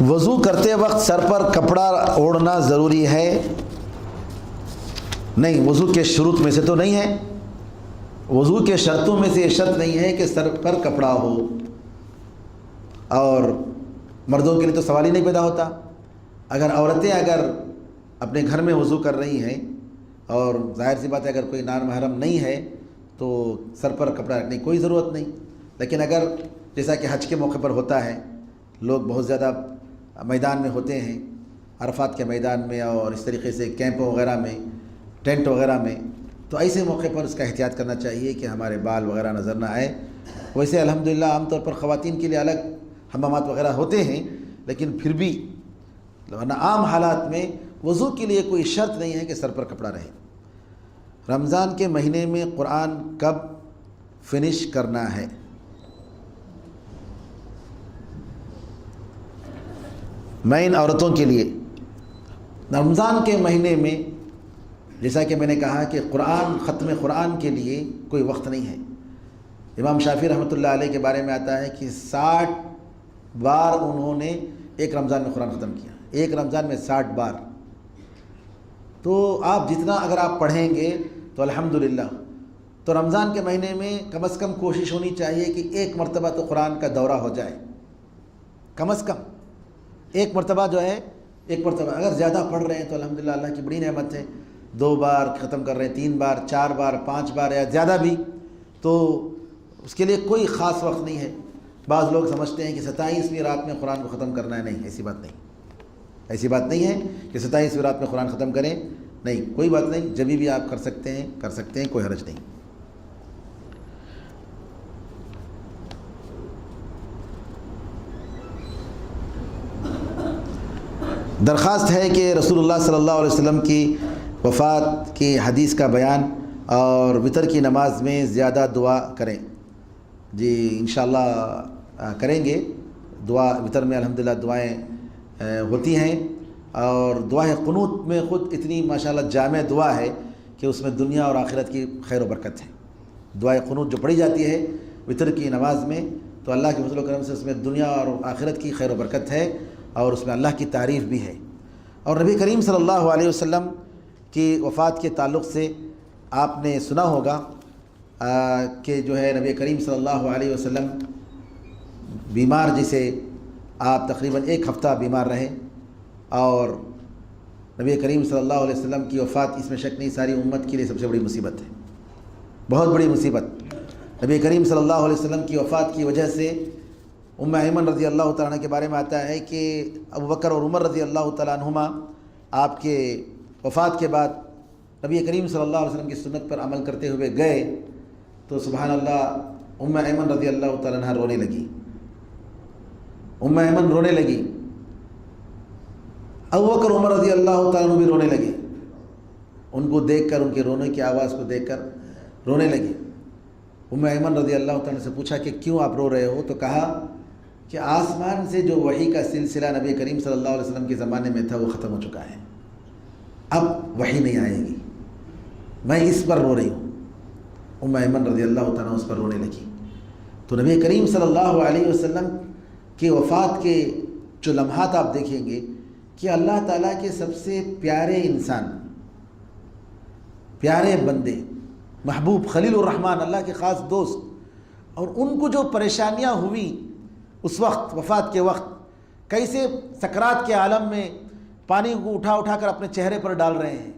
وضو کرتے وقت سر پر کپڑا اوڑھنا ضروری ہے؟ نہیں، وضو کے شروط میں سے تو نہیں ہے، وضو کے شرطوں میں سے یہ شرط نہیں ہے کہ سر پر کپڑا ہو، اور مردوں کے لیے تو سوال ہی نہیں پیدا ہوتا۔ اگر عورتیں اپنے گھر میں وضو کر رہی ہیں، اور ظاہر سی بات ہے اگر کوئی نان محرم نہیں ہے تو سر پر کپڑا رکھنے کی کوئی ضرورت نہیں، لیکن اگر جیسا کہ حج کے موقع پر ہوتا ہے، لوگ بہت زیادہ میدان میں ہوتے ہیں، عرفات کے میدان میں اور اس طریقے سے کیمپ وغیرہ میں، ٹینٹ وغیرہ میں، تو ایسے موقع پر اس کا احتیاط کرنا چاہیے کہ ہمارے بال وغیرہ نظر نہ آئے۔ ویسے الحمدللہ عام طور پر خواتین کے لیے الگ حمامات وغیرہ ہوتے ہیں، لیکن پھر بھی ورنہ عام حالات میں وضو کے لیے کوئی شرط نہیں ہے کہ سر پر کپڑا رہے۔ رمضان کے مہینے میں قرآن کب فنش کرنا ہے؟ مین عورتوں کے لیے رمضان کے مہینے میں، جیسا کہ میں نے کہا کہ ختم قرآن کے لیے کوئی وقت نہیں ہے۔ امام شافعی رحمۃ اللہ علیہ کے بارے میں آتا ہے کہ 60 بار انہوں نے ایک رمضان میں قرآن ختم کیا، ایک رمضان میں 60 بار۔ تو آپ جتنا اگر آپ پڑھیں گے تو الحمدللہ، تو رمضان کے مہینے میں کم از کم کوشش ہونی چاہیے کہ ایک مرتبہ تو قرآن کا دورہ ہو جائے، کم از کم ایک مرتبہ جو ہے، ایک مرتبہ۔ اگر زیادہ پڑھ رہے ہیں تو الحمدللہ اللہ کی بڑی نعمت ہے، 2 بار ختم کر رہے ہیں، 3 بار، 4 بار، 5 بار یا زیادہ بھی، تو اس کے لیے کوئی خاص وقت نہیں ہے۔ بعض لوگ سمجھتے ہیں کہ 27ویں رات میں قرآن کو ختم کرنا ہے، نہیں، ایسی بات نہیں، ایسی بات نہیں ہے کہ 27ویں رات میں قرآن ختم کریں، نہیں، کوئی بات نہیں، جبھی بھی آپ کر سکتے ہیں، کوئی حرج نہیں۔ درخواست ہے کہ رسول اللہ صلی اللہ علیہ وسلم کی وفات کی حدیث کا بیان اور وتر کی نماز میں زیادہ دعا کریں۔ جی انشاءاللہ کریں گے، دعا وتر میں الحمدللہ دعائیں ہوتی ہیں، اور دعائے قنوت میں خود اتنی ماشاءاللہ جامع دعا ہے کہ اس میں دنیا اور آخرت کی خیر و برکت ہے۔ دعائے قنوت جو پڑھی جاتی ہے وتر کی نماز میں، تو اللہ کے فضل و کرم سے اس میں دنیا اور آخرت کی خیر و برکت ہے، اور اس میں اللہ کی تعریف بھی ہے۔ اور نبی کریم صلی اللہ علیہ وسلم کی وفات کے تعلق سے آپ نے سنا ہوگا کہ جو ہے نبی کریم صلی اللہ علیہ وسلم بیمار، جسے آپ تقریباً 1 ہفتہ بیمار رہے، اور نبی کریم صلی اللہ علیہ وسلم کی وفات، اس میں شک نہیں، ساری امت کے لیے سب سے بڑی مصیبت ہے، بہت بڑی مصیبت۔ نبی کریم صلی اللہ علیہ وسلم کی وفات کی وجہ سے ام ایمن رضی اللہ تعالیٰ عنہ کے بارے میں آتا ہے کہ ابوبکر اور عمر رضی اللہ تعالیٰ عنہما آپ کے وفات کے بعد نبی کریم صلی اللہ علیہ وسلم کی سنت پر عمل کرتے ہوئے گئے، تو سبحان اللہ ام ایمن رضی اللہ تعالیٰ عنہ رونے لگی، ام ایمن رونے لگی، ابوبکر عمر رضی اللہ تعالیٰ عنہ بھی رونے لگے، ان کو دیکھ کر، ان کے رونے کی آواز کو دیکھ کر رونے لگے۔ ام ایمن رضی اللہ تعالیٰ سے پوچھا کہ کیوں آپ رو رہے ہو؟ تو کہا کہ آسمان سے جو وحی کا سلسلہ نبی کریم صلی اللہ علیہ وسلم کے زمانے میں تھا وہ ختم ہو چکا ہے، اب وحی نہیں آئے گی، میں اس پر رو رہی ہوں۔ ام ایمن رضی اللہ تعالیٰ اس پر رونے لگی۔ تو نبی کریم صلی اللہ علیہ وسلم کی وفات کے جو لمحات آپ دیکھیں گے کہ اللہ تعالیٰ کے سب سے پیارے انسان، پیارے بندے، محبوب خلیل الرحمن، اللہ کے خاص دوست، اور ان کو جو پریشانیاں ہوئی اس وقت، وفات کے وقت، کیسے سکرات کے عالم میں پانی کو اٹھا اٹھا کر اپنے چہرے پر ڈال رہے ہیں،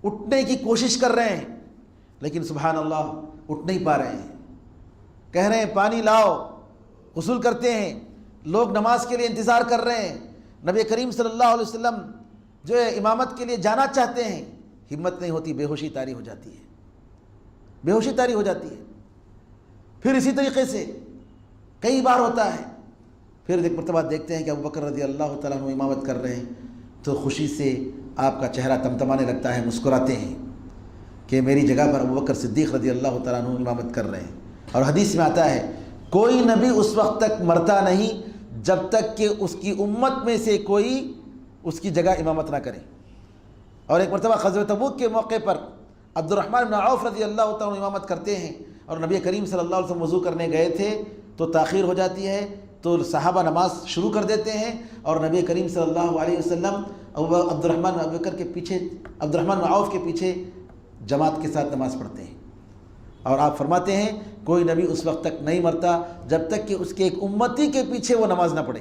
اٹھنے کی کوشش کر رہے ہیں، لیکن سبحان اللہ اٹھ نہیں پا رہے ہیں، کہہ رہے ہیں پانی لاؤ، غسل کرتے ہیں، لوگ نماز کے لیے انتظار کر رہے ہیں، نبی کریم صلی اللہ علیہ وسلم جو ہے امامت کے لیے جانا چاہتے ہیں، ہمت نہیں ہوتی، بے ہوشی طاری ہو جاتی ہے، بے ہوشی طاری ہو جاتی ہے۔ پھر اسی طریقے سے کئی بار ہوتا ہے، پھر ایک مرتبہ دیکھتے ہیں کہ ابوبکر رضی اللہ تعالیٰ عنہ امامت کر رہے ہیں، تو خوشی سے آپ کا چہرہ تمتمانے لگتا ہے، مسکراتے ہیں کہ میری جگہ پر ابوبکر صدیق رضی اللہ تعالیٰ عنہ امامت کر رہے ہیں۔ اور حدیث میں آتا ہے کوئی نبی اس وقت تک مرتا نہیں جب تک کہ اس کی امت میں سے کوئی اس کی جگہ امامت نہ کرے۔ اور ایک مرتبہ غزوہ تبوک کے موقع پر عبد الرحمن بن عوف رضی اللہ تعالیٰ عنہ امامت کرتے ہیں، اور نبی کریم صلی اللہ علیہ وسلم وضو کرنے گئے تھے تو تاخیر ہو جاتی ہے، تو صحابہ نماز شروع کر دیتے ہیں اور نبی کریم صلی اللہ علیہ وسلم عبد الرحمن بن ابی بکر کے پیچھے، عبد الرحمن بن عوف کے پیچھے جماعت کے ساتھ نماز پڑھتے ہیں، اور آپ فرماتے ہیں کوئی نبی اس وقت تک نہیں مرتا جب تک کہ اس کے ایک امتی کے پیچھے وہ نماز نہ پڑھے۔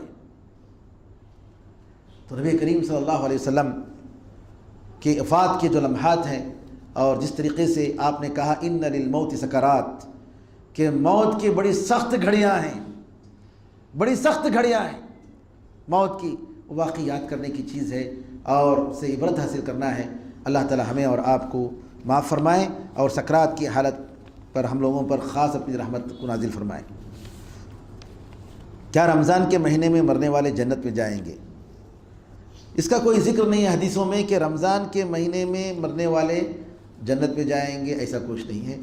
تو نبی کریم صلی اللہ علیہ وسلم کے وفات کے جو لمحات ہیں، اور جس طریقے سے آپ نے کہا ان للموت سکرات، کہ موت کی بڑی سخت گھڑیاں ہیں، بڑی سخت گھڑیاں ہیں موت کی، واقعی یاد کرنے کی چیز ہے اور اس سے عبرت حاصل کرنا ہے۔ اللہ تعالی ہمیں اور آپ کو معاف فرمائیں اور سکرات کی حالت پر ہم لوگوں پر خاص اپنی رحمت کو نازل فرمائیں۔ کیا رمضان کے مہینے میں مرنے والے جنت میں جائیں گے؟ اس کا کوئی ذکر نہیں ہے حدیثوں میں کہ رمضان کے مہینے میں مرنے والے جنت میں جائیں گے، ایسا کچھ نہیں ہے۔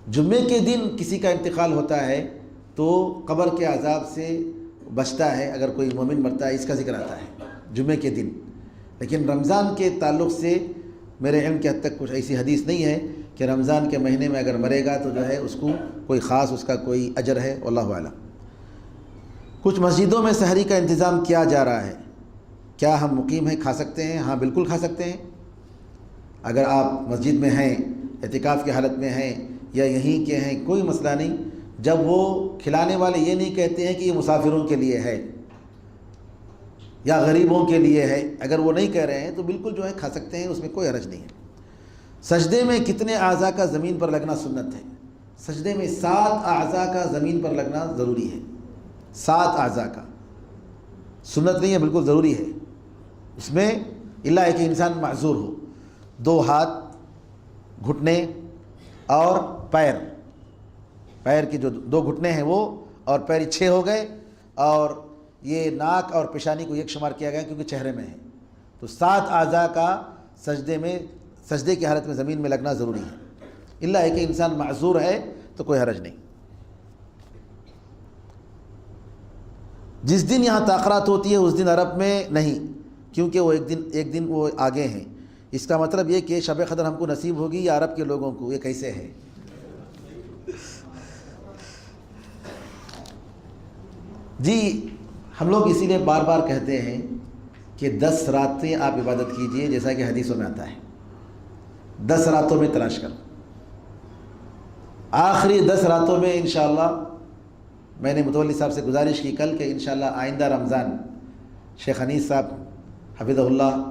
جمعے کے دن کسی کا انتقال ہوتا ہے تو قبر کے عذاب سے بچتا ہے، اگر کوئی مومن مرتا ہے اس کا ذکر آتا ہے جمعے کے دن، لیکن رمضان کے تعلق سے میرے علم کے حد تک کچھ ایسی حدیث نہیں ہے کہ رمضان کے مہینے میں اگر مرے گا تو جو ہے اس کو کوئی خاص اس کا کوئی اجر ہے، واللہ اعلم۔ کچھ مسجدوں میں سحری کا انتظام کیا جا رہا ہے، کیا ہم مقیم ہیں کھا سکتے ہیں؟ ہاں بالکل کھا سکتے ہیں۔ اگر آپ مسجد میں ہیں، اعتکاف کی حالت میں ہیں یا یہیں کے ہیں، کوئی مسئلہ نہیں، جب وہ کھلانے والے یہ نہیں کہتے ہیں کہ یہ مسافروں کے لیے ہے یا غریبوں کے لیے ہے، اگر وہ نہیں کہہ رہے ہیں تو بالکل جو ہے کھا سکتے ہیں، اس میں کوئی حرج نہیں ہے۔ سجدے میں کتنے اعضاء کا زمین پر لگنا سنت ہے؟ سجدے میں 7 اعضاء کا زمین پر لگنا ضروری ہے، 7 اعضاء کا، سنت نہیں ہے، بالکل ضروری ہے۔ اس میں الا ہے کہ انسان معذور ہو، 2 ہاتھ، گھٹنے اور پیر کی جو 2 گھٹنے ہیں وہ، اور پیر 6 ہو گئے، اور یہ ناک اور پیشانی کو ایک شمار کیا گیا کیونکہ چہرے میں ہے، تو 7 اعضاء کا سجدے کی حالت میں زمین میں لگنا ضروری ہے، الا ہے کہ انسان معذور ہے تو کوئی حرج نہیں۔ جس دن یہاں تاخرات ہوتی ہے اس دن عرب میں نہیں، کیونکہ وہ ایک دن وہ آگے ہیں۔ اس کا مطلب یہ کہ شب قدر ہم کو نصیب ہوگی یا عرب کے لوگوں کو، یہ کیسے ہے؟ جی ہم لوگ اسی لیے بار بار کہتے ہیں کہ 10 راتیں آپ عبادت کیجئے، جیسا کہ حدیثوں میں آتا ہے، 10 راتوں میں تلاش کر، آخری 10 راتوں میں انشاءاللہ۔ میں نے متولی صاحب سے گزارش کی کل کہ انشاءاللہ آئندہ رمضان شیخ انیس صاحب حفظہ اللہ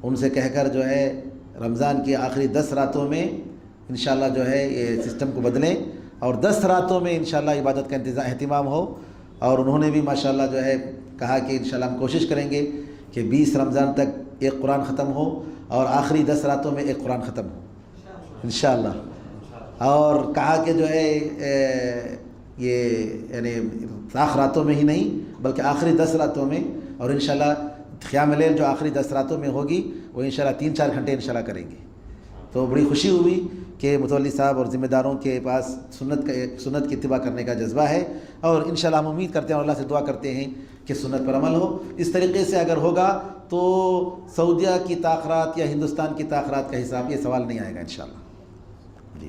ان سے کہہ کر جو ہے رمضان کی آخری 10 راتوں میں انشاءاللہ جو ہے یہ سسٹم کو بدلیں، اور 10 راتوں میں انشاءاللہ عبادت کا اہتمام ہو۔ اور انہوں نے بھی ماشاءاللہ جو ہے کہا کہ انشاءاللہ ہم کوشش کریں گے کہ 20 رمضان تک ایک قرآن ختم ہو اور آخری 10 راتوں میں ایک قرآن ختم ہو انشاءاللہ، اور کہا کہ جو ہے یہ یعنی راتوں میں ہی نہیں بلکہ آخری 10 راتوں میں، اور انشاءاللہ قیام اللیل جو آخری 10 راتوں میں ہوگی وہ انشاءاللہ 3-4 گھنٹے انشاءاللہ کریں گے۔ تو بڑی خوشی ہوئی کہ متولی صاحب اور ذمہ داروں کے پاس سنت کی اتباع کرنے کا جذبہ ہے، اور انشاءاللہ ہم امید کرتے ہیں اور اللہ سے دعا کرتے ہیں کہ سنت پر عمل ہو۔ اس طریقے سے اگر ہوگا تو سعودیہ کی تاخرات یا ہندوستان کی تاخرات کا حساب، یہ سوال نہیں آئے گا انشاءاللہ۔ جی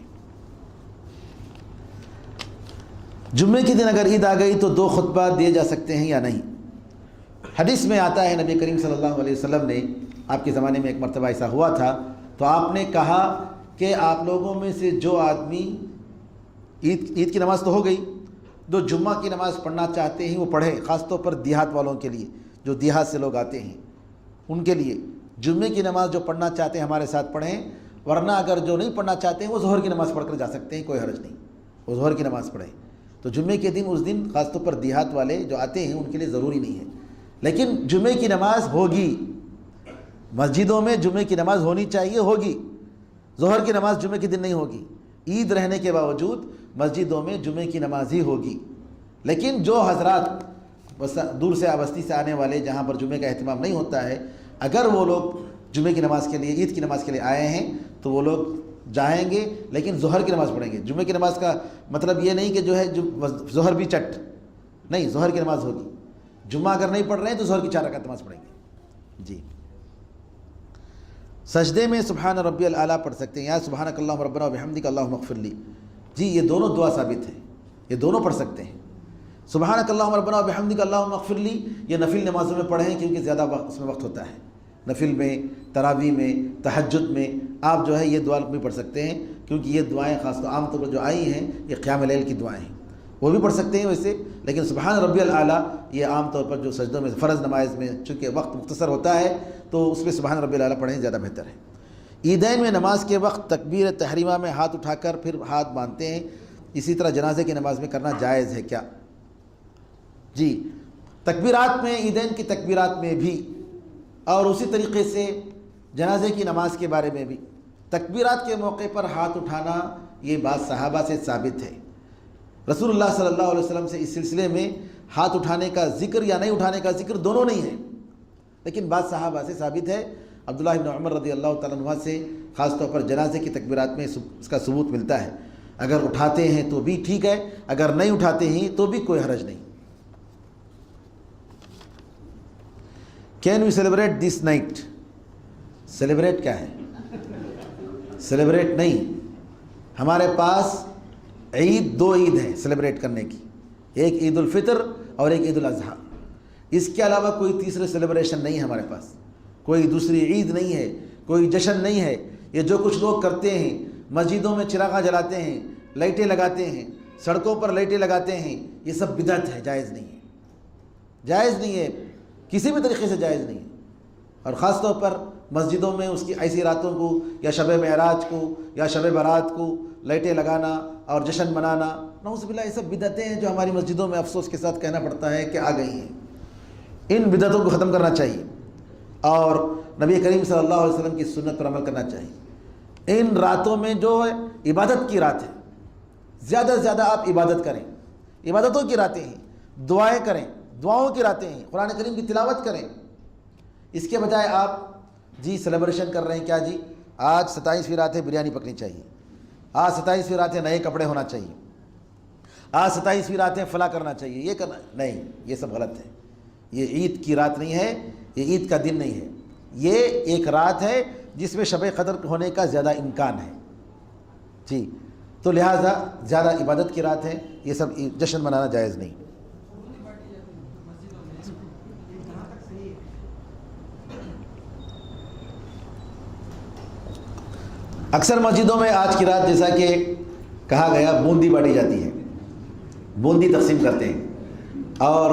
جمعے کے دن اگر عید آ گئی تو 2 خطبہ دیے جا سکتے ہیں یا نہیں؟ حدیث میں آتا ہے نبی کریم صلی اللہ علیہ وسلم نے، آپ کے زمانے میں ایک مرتبہ ایسا ہوا تھا، تو آپ نے کہا کہ آپ لوگوں میں سے جو آدمی عید کی نماز تو ہو گئی، جو جمعہ کی نماز پڑھنا چاہتے ہیں وہ پڑھیں، خاص طور پر دیہات والوں کے لیے، جو دیہات سے لوگ آتے ہیں ان کے لیے جمعے کی نماز جو پڑھنا چاہتے ہیں ہمارے ساتھ پڑھیں، ورنہ اگر جو نہیں پڑھنا چاہتے ہیں وہ ظہر کی نماز پڑھ کر جا سکتے ہیں، کوئی حرج نہیں، وہ ظہر کی نماز پڑھیں۔ تو جمعے کے دن اس دن خاص طور پر دیہات والے جو آتے ہیں ان کے لیے ضروری نہیں ہے، لیکن جمعے کی نماز ہوگی، مسجدوں میں جمعے کی نماز ہونی چاہیے، ہوگی، ظہر کی نماز جمعے کے دن نہیں ہوگی، عید رہنے کے باوجود مسجدوں میں جمعے کی نماز ہی ہوگی۔ لیکن جو حضرات دور سے بستی سے آنے والے جہاں پر جمعے کا اہتمام نہیں ہوتا ہے، اگر وہ لوگ جمعے کی نماز کے لیے، عید کی نماز کے لیے آئے ہیں تو وہ لوگ جائیں گے، لیکن ظہر کی نماز پڑھیں گے۔ جمعے کی نماز کا مطلب یہ نہیں کہ جو ہے ظہر بھی چٹ نہیں، ظہر کی نماز ہوگی۔ جمعہ اگر نہیں پڑھ رہے ہیں تو ظہر کی 4 رکعت نماز پڑھیں گے۔ جی سجدے میں سبحان ربی الاعلیٰ پڑھ سکتے ہیں یا سبحانک اللہم ربنا و بحمدک اللہم اغفر لی؟ جی یہ دونوں دعا ثابت ہے، یہ دونوں پڑھ سکتے ہیں۔ سبحانک اللہم ربنا و بحمدک اللہم اغفر لی یہ نفل نمازوں میں پڑھیں کیونکہ زیادہ وقت اس میں وقت ہوتا ہے. نفل میں، تراویح میں، تہجد میں آپ جو ہے یہ دعا بھی پڑھ سکتے ہیں کیونکہ یہ دعائیں خاص طور عام طور پر جو آئی ہیں یہ قیام اللیل کی دعائیں ہیں، وہ بھی پڑھ سکتے ہیں ویسے، لیکن سبحان ربی الاعلیٰ یہ عام طور پر جو سجدوں میں فرض نماز میں چونکہ وقت مختصر ہوتا ہے تو اس میں سبحان ربی الاعلیٰ پڑھیں زیادہ بہتر ہے. عیدین میں نماز کے وقت تکبیر تحریمہ میں ہاتھ اٹھا کر پھر ہاتھ باندھتے ہیں، اسی طرح جنازے کی نماز میں کرنا جائز ہے کیا؟ جی، تکبیرات میں، عیدین کی تکبیرات میں بھی اور اسی طریقے سے جنازے کی نماز کے بارے میں بھی تکبیرات کے موقع پر ہاتھ اٹھانا یہ بات صحابہ سے ثابت ہے. رسول اللہ صلی اللہ علیہ وسلم سے اس سلسلے میں ہاتھ اٹھانے کا ذکر یا نہیں اٹھانے کا ذکر دونوں نہیں ہے، لیکن بات صحابہ سے ثابت ہے. عبداللہ بن عمر رضی اللہ تعالیٰ عنہ سے خاص طور پر جنازے کی تکبیرات میں اس کا ثبوت ملتا ہے. اگر اٹھاتے ہیں تو بھی ٹھیک ہے، اگر نہیں اٹھاتے ہیں تو بھی کوئی حرج نہیں. Can we celebrate this night? Celebrate کیا ہے؟ سیلیبریٹ نہیں، ہمارے پاس عید، دو عید ہیں سیلیبریٹ کرنے کی، ایک عید الفطر اور ایک عید الاضحیٰ. اس کے علاوہ کوئی تیسرے سیلیبریشن نہیں ہے ہمارے پاس، کوئی دوسری عید نہیں ہے، کوئی جشن نہیں ہے. یہ جو کچھ لوگ کرتے ہیں، مسجدوں میں چراغاں جلاتے ہیں، لائٹیں لگاتے ہیں، سڑکوں پر لائٹیں لگاتے ہیں، یہ سب بدعت ہے، جائز نہیں ہے، جائز نہیں ہے، کسی بھی طریقے سے جائز نہیں ہے. اور خاص طور پر مسجدوں میں اس کی ایسی راتوں کو یا شب معراج کو یا شب برات کو لائٹیں لگانا اور جشن منانا، نعوذ باللہ، یہ سب بدعتیں ہیں جو ہماری مسجدوں میں افسوس کے ساتھ کہنا پڑتا ہے کہ آ گئی ہیں. ان بدعتوں کو ختم کرنا چاہیے اور نبی کریم صلی اللہ علیہ وسلم کی سنت پر عمل کرنا چاہیے. ان راتوں میں جو ہے عبادت کی رات ہے، زیادہ سے زیادہ آپ عبادت کریں، عبادتوں کی راتیں ہیں، دعائیں کریں، دعاؤں کی راتیں ہیں، قرآن کریم کی تلاوت کریں. اس کے بجائے آپ جی سیلیبریشن کر رہے ہیں، کیا جی آج 27ویں رات ہے، بریانی پکنی چاہیے، آج 27ویں رات ہے، نئے کپڑے ہونا چاہیے، آج 27ویں رات ہے، فلاں کرنا چاہیے، یہ کرنا نہیں، یہ سب غلط ہے. یہ عید کی رات نہیں ہے، یہ عید کا دن نہیں ہے، یہ ایک رات ہے جس میں شب قدر ہونے کا زیادہ امکان ہے. جی، تو لہٰذا زیادہ عبادت کی رات ہے، یہ سب جشن منانا جائز نہیں. اکثر مسجدوں میں آج کی رات جیسا کہ کہا گیا بوندی بانٹی جاتی ہے، بوندی تقسیم کرتے ہیں اور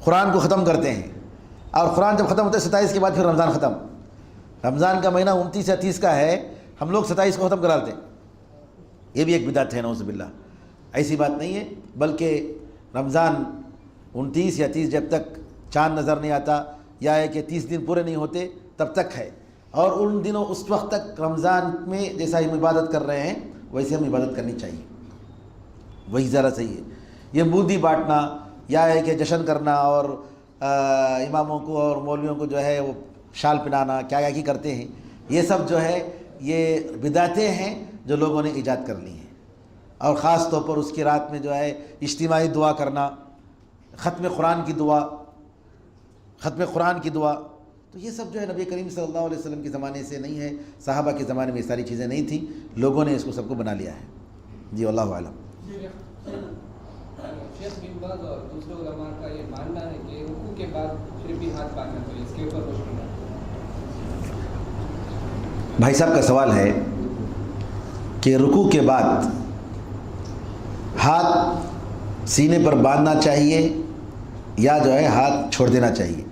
قرآن کو ختم کرتے ہیں، اور قرآن جب ختم ہوتا ہے 27 کے بعد پھر رمضان ختم. رمضان کا مہینہ 29 یا 30 کا ہے، ہم لوگ 27 کو ختم کرا دیتے ہیں. یہ بھی ایک بدعت ہے، نعوذ باللہ. ایسی بات نہیں ہے، بلکہ رمضان 29 یا 30 جب تک چاند نظر نہیں آتا یا ہے کہ 30 دن پورے نہیں ہوتے تب تک ہے، اور ان دنوں اس وقت تک رمضان میں جیسا ہم عبادت کر رہے ہیں ویسے ہم عبادت کرنی چاہیے، وہی ذرا صحیح ہے. یہ بوندی بانٹنا یا ہے کہ جشن کرنا اور اماموں کو اور مولویوں کو جو ہے وہ شال پہنانا، کیا کیا کی کرتے ہیں، یہ سب جو ہے یہ بدعتیں ہیں جو لوگوں نے ایجاد کر لی ہیں. اور خاص طور پر اس کی رات میں جو ہے اجتماعی دعا کرنا، ختم قرآن کی دعا، ختم قرآن کی دعا، تو یہ سب جو ہے نبی کریم صلی اللہ علیہ وسلم کے زمانے سے نہیں ہے، صحابہ کے زمانے میں یہ ساری چیزیں نہیں تھیں، لوگوں نے اس کو سب کو بنا لیا ہے. جی اللہ اعلم. شیخ بن باز اور دوسرے علماء کا یہ ماننا ہے کہ رکوع کے بعد پھر بھی ہاتھ باندھنا چاہیے، اس کے اوپر روشنی. بھائی صاحب کا سوال ہے کہ رکوع کے بعد ہاتھ سینے پر باندھنا چاہیے یا جو ہے ہاتھ چھوڑ دینا چاہیے.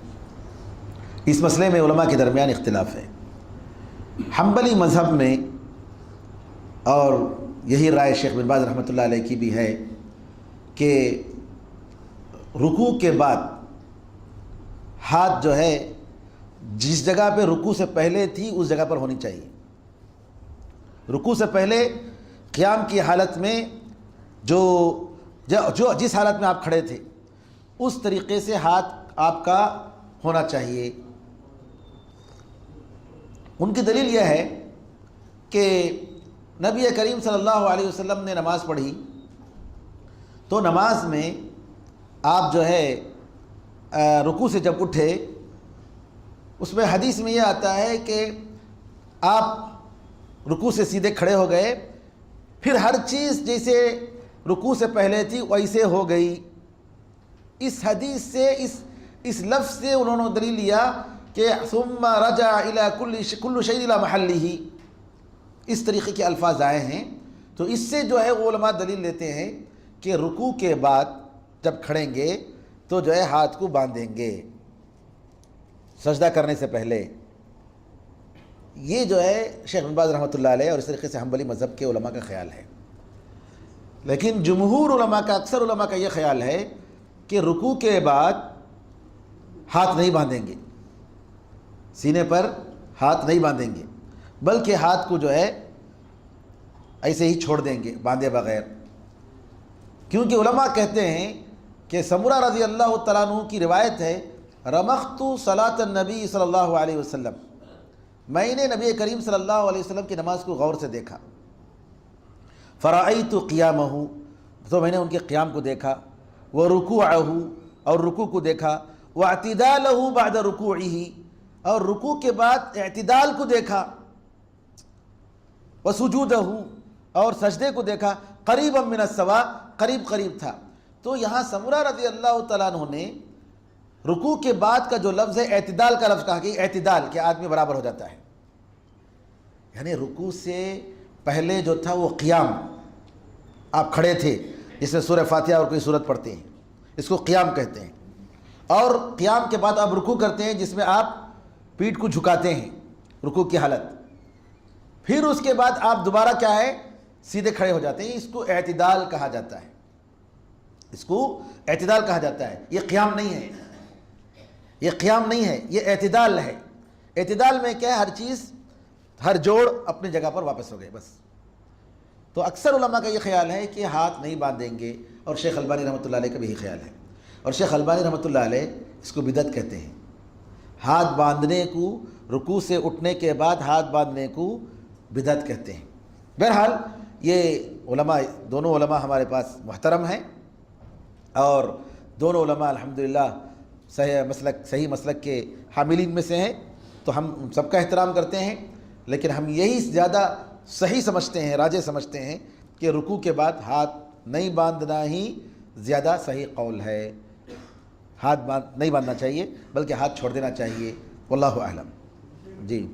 اس مسئلے میں علماء کے درمیان اختلاف ہے. حنبلی مذہب میں، اور یہی رائے شیخ بن باز رحمۃ اللہ علیہ کی بھی ہے، کہ رکوع کے بعد ہاتھ جو ہے جس جگہ پہ رکوع سے پہلے تھی اس جگہ پر ہونی چاہیے. رکوع سے پہلے قیام کی حالت میں جو جس حالت میں آپ کھڑے تھے اس طریقے سے ہاتھ آپ کا ہونا چاہیے. ان کی دلیل یہ ہے کہ نبی کریم صلی اللہ علیہ وسلم نے نماز پڑھی تو نماز میں آپ جو ہے رکوع سے جب اٹھے، اس میں حدیث میں یہ آتا ہے کہ آپ رکوع سے سیدھے کھڑے ہو گئے، پھر ہر چیز جیسے رکوع سے پہلے تھی ویسے ہو گئی، اس حدیث سے اس لفظ سے انہوں نے دلیل لیا کہ ثم رجع الى کل شیء الى محلہ، اس طریقے کے الفاظ آئے ہیں، تو اس سے جو ہے وہ علماء دلیل لیتے ہیں کہ رکوع کے بعد جب کھڑیں گے تو جو ہے ہاتھ کو باندھیں گے سجدہ کرنے سے پہلے۔ یہ جو ہے شیخ بن باز رحمۃ اللہ علیہ اور اس طریقے سے حنبلی مذہب کے علماء کا خیال ہے، لیکن جمہور علماء کا، اکثر علماء کا یہ خیال ہے کہ رکوع کے بعد ہاتھ نہیں باندھیں گے، سینے پر ہاتھ نہیں باندھیں گے، بلکہ ہاتھ کو جو ہے ایسے ہی چھوڑ دیں گے باندھے بغیر، کیونکہ علماء کہتے ہیں کہ سمرہ رضی اللہ تعالیٰ عنہ کی روایت ہے، رمقت صلاۃ النبی صلی اللہ علیہ وسلم، میں نے نبی کریم صلی اللہ علیہ وسلم کی نماز کو غور سے دیکھا، فرأیت قیامہ، تو میں نے ان کے قیام کو دیکھا، ورکوعہ، اور رکوع کو دیکھا، واعتدالہ بعد رکوعہ، اور رکوع کے بعد اعتدال کو دیکھا، وسجودہ، اور سجدے کو دیکھا، قریبا من السوا، قریب تھا۔ تو یہاں سمرہ رضی اللہ تعالیٰ عنہ نے رکوع کے بعد کا جو لفظ ہے اعتدال کا لفظ کہا کہ اعتدال کہ آدمی برابر ہو جاتا ہے، یعنی رکوع سے پہلے جو تھا وہ قیام، آپ کھڑے تھے، جس میں سورہ فاتحہ اور کوئی سورت پڑھتے ہیں، اس کو قیام کہتے ہیں، اور قیام کے بعد آپ رکوع کرتے ہیں جس میں آپ پیٹھ کو جھکاتے ہیں رکوع کی حالت، پھر اس کے بعد آپ دوبارہ کیا ہے سیدھے کھڑے ہو جاتے ہیں، اس کو اعتدال کہا جاتا ہے، اس کو اعتدال کہا جاتا ہے۔ یہ قیام نہیں ہے، یہ قیام نہیں ہے، یہ اعتدال ہے۔ اعتدال میں کیا ہے، ہر چیز، ہر جوڑ اپنی جگہ پر واپس ہو گئے بس۔ تو اکثر علماء کا یہ خیال ہے کہ ہاتھ نہیں باندھیں گے، اور شیخ البانی رحمۃ اللہ علیہ کا بھی یہ خیال ہے، اور شیخ البانی رحمۃ اللہ علیہ اس کو بدعت کہتے ہیں، ہاتھ باندھنے کو، رکوع سے اٹھنے کے بعد ہاتھ باندھنے کو بدعت کہتے ہیں۔ بہرحال یہ علماء، دونوں علماء ہمارے پاس محترم ہیں، اور دونوں علماء الحمدللہ صحیح مسلک کے حاملین میں سے ہیں، تو ہم سب کا احترام کرتے ہیں، لیکن ہم یہی زیادہ صحیح سمجھتے ہیں، راجح سمجھتے ہیں کہ رکوع کے بعد ہاتھ نہیں باندھنا ہی زیادہ صحیح قول ہے، ہاتھ نہیں باندھنا چاہیے بلکہ ہاتھ چھوڑ دینا چاہیے، واللہ اعلم۔ جی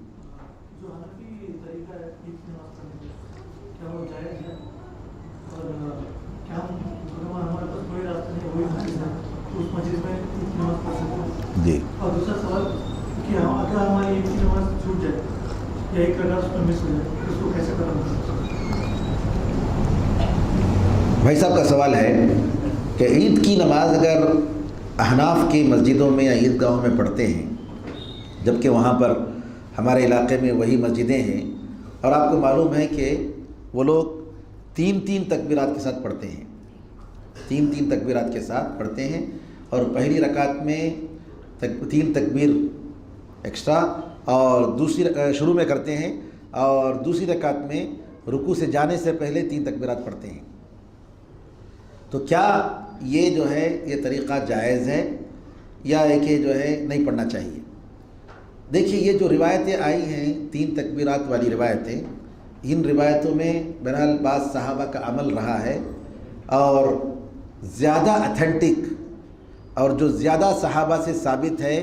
جی اور دوسرا سوال کہ اگر ہماری عید کی نماز چھوٹ جائے یا ایک رکعت اس میں مس ہو جائے اس کو کیسے ختم کریں؟ بھائی صاحب کا سوال ہے کہ عید کی نماز اگر احناف کی مسجدوں میں یا عیدگاہوں میں پڑھتے ہیں، جبکہ وہاں پر ہمارے علاقے میں وہی مسجدیں ہیں، اور آپ کو معلوم ہے کہ وہ لوگ تین تکبیرات کے ساتھ پڑھتے ہیں، تین تکبیرات کے ساتھ پڑھتے ہیں، اور پہلی رکعت میں 3 تکبیر ایکسٹرا اور دوسری شروع میں کرتے ہیں، اور دوسری رکعت میں رکوع سے جانے سے پہلے 3 تکبیرات پڑھتے ہیں، تو کیا یہ جو ہے یہ طریقہ جائز ہے یا کہ جو ہے نہیں پڑھنا چاہیے؟ دیکھیے یہ جو روایتیں آئی ہیں 3 تکبیرات والی روایتیں، ان روایتوں میں بہرحال بعض صحابہ کا عمل رہا ہے، اور زیادہ اتھینٹک اور جو زیادہ صحابہ سے ثابت ہے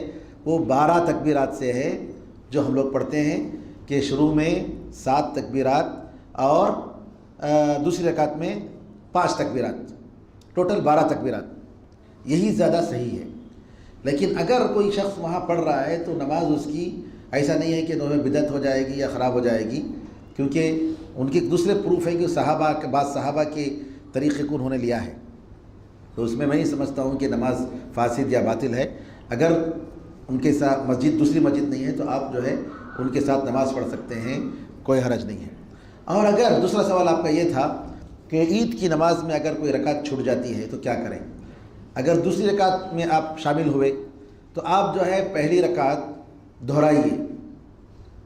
وہ 12 تکبیرات سے ہے، جو ہم لوگ پڑھتے ہیں کہ شروع میں 7 تکبیرات اور دوسری رکعت میں 5 تکبیرات، ٹوٹل 12 تکبیرات، یہی زیادہ صحیح ہے۔ لیکن اگر کوئی شخص وہاں پڑھ رہا ہے تو نماز اس کی ایسا نہیں ہے کہ انہیں بدعت ہو جائے گی یا خراب ہو جائے گی، کیونکہ ان کے دوسرے پروف ہے کہ صحابہ کے بعض صحابہ کے طریقے کو انہوں نے لیا ہے، تو اس میں نہیں سمجھتا ہوں کہ نماز فاسد یا باطل ہے۔ اگر ان کے ساتھ مسجد دوسری مسجد نہیں ہے تو آپ جو ہے ان کے ساتھ نماز پڑھ سکتے ہیں، کوئی حرج نہیں ہے۔ اور اگر دوسرا سوال آپ کا یہ تھا کہ عید کی نماز میں اگر کوئی رکعت چھوٹ جاتی ہے تو کیا کریں؟ اگر دوسری رکعت میں آپ شامل ہوئے تو آپ جو ہے پہلی رکعت دہرائیے۔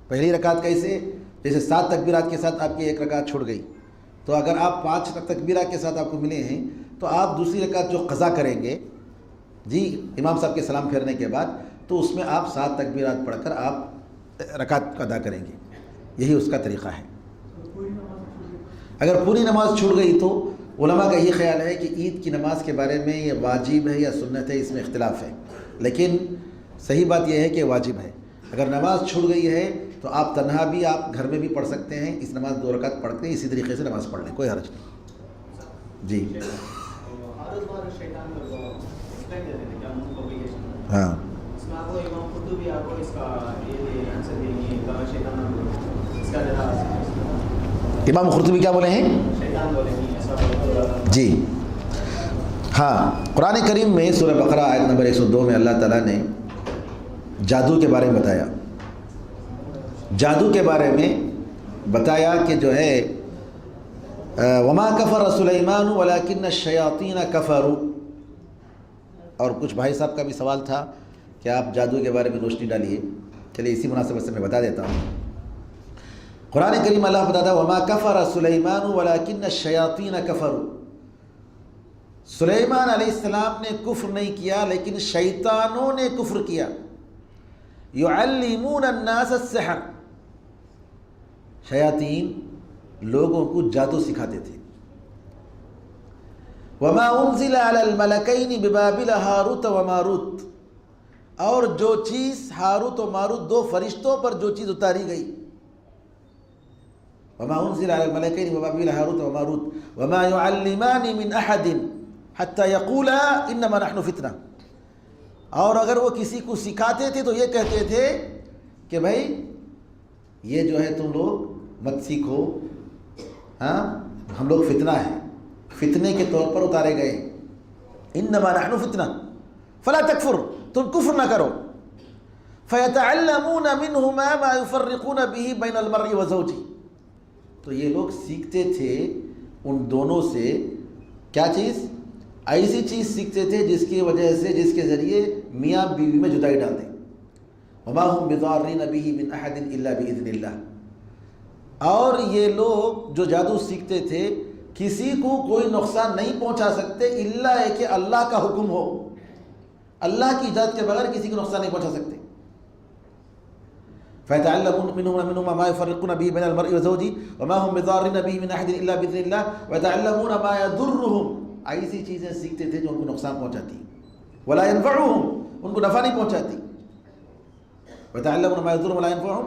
پہلی رکعت کیسے؟ جیسے 7 تکبیرات کے ساتھ آپ کی ایک رکعت چھوٹ گئی، تو اگر آپ 5 تکبیرات کے ساتھ آپ کو ملے ہیں تو آپ دوسری رکعت جو قضا کریں گے جی امام صاحب کے سلام پھیرنے کے بعد، تو اس میں آپ 7 تکبیرات پڑھ کر آپ رکعت ادا کریں گے، یہی اس کا طریقہ ہے۔ اگر پوری نماز چھوٹ گئی تو علماء کا یہ خیال ہے کہ عید کی نماز کے بارے میں یہ واجب ہے یا سنت ہے، اس میں اختلاف ہے، لیکن صحیح بات یہ ہے کہ واجب ہے۔ اگر نماز چھوٹ گئی ہے تو آپ تنہا بھی آپ گھر میں بھی پڑھ سکتے ہیں، اس نماز 2 رکعت پڑھ کے اسی طریقے سے نماز پڑھ لیں، کوئی حرج نہیں۔ جی ہاں، امام قرطبی کیا بولے ہیں؟ جی ہاں، قرآن کریم میں سورہ بقرہ آیت نمبر 102 میں اللہ تعالیٰ نے جادو کے بارے میں بتایا، جادو کے بارے میں بتایا کہ جو ہے وما کفر سلیمان ولکن الشیاطین کفروا، اور کچھ بھائی صاحب کا بھی سوال تھا کہ آپ جادو کے بارے میں روشنی ڈالیے، چلیے اسی مناسبت سے میں بتا دیتا ہوں۔ قرآن کریم اللہ بتاتا ہے وما کفر سلیمان ولکن الشیاطین کفروا، سلیمان علیہ السلام نے کفر نہیں کیا لیکن شیطانوں نے کفر کیا۔ یعلمون الناس السحر، شیاطین لوگوں کو جادو سکھاتے تھے۔ وما انزل علی الملکین ببابل ہاروت و ماروت، اور جو چیز ہاروت و ماروت 2 فرشتوں پر جو چیز اتاری گئی، وما انزل علی الملکین ببابل ہاروت و ماروت وما يعلمان من احد حتی یقولا انما نحن فتنہ، اور اگر وہ کسی کو سکھاتے تھے تو یہ کہتے تھے کہ بھائی یہ جو ہے تم لوگ مت سیکھو، ہاں ہم لوگ فتنہ ہیں، فتنے کے طور پر اتارے گئے، انما نحن فتنہ فلا تکفر، تم کفر نہ کرو۔ فیتعلمون منہما ما یفرقون به بین المرء وزوجہ، تو یہ لوگ سیکھتے تھے ان دونوں سے کیا چیز؟ ایسی چیز سیکھتے تھے جس کی وجہ سے، جس کے ذریعے میاں بیوی میں جدائی ڈال دیں۔ وما هم بضارین به من احد الا باذن اللہ، اور یہ لوگ جو جادو سیکھتے تھے کسی کو کوئی نقصان نہیں پہنچا سکتے الا ہے کہ اللہ کا حکم ہو، اللہ کی اجازت کے بغیر کسی کو نقصان نہیں پہنچا سکتے۔ فَيَتَعَلَّمُونَ مِنْهُمَا مَا يُفَرِّقُونَ بِهِ بَيْنَ الْمَرْءِ وَزَوْجِهِ وَمَا هُمْ بِضَارِّينَ بِهِ مِنْ أَحَدٍ إِلَّا بِإِذْنِ اللَّهِ وَيَتَعَلَّمُونَ مَا يَضُرُّهُمْ، ایسی چیزیں سیکھتے تھے جو ان کو نقصان پہنچاتی، وَلَا يَنفَعُهُمْ، ان کو نفع نہیں پہنچاتی۔ وَيَتَعَلَّمُونَ مَا يَضُرُّهُمْ وَلَا يَنفَعُهُمْ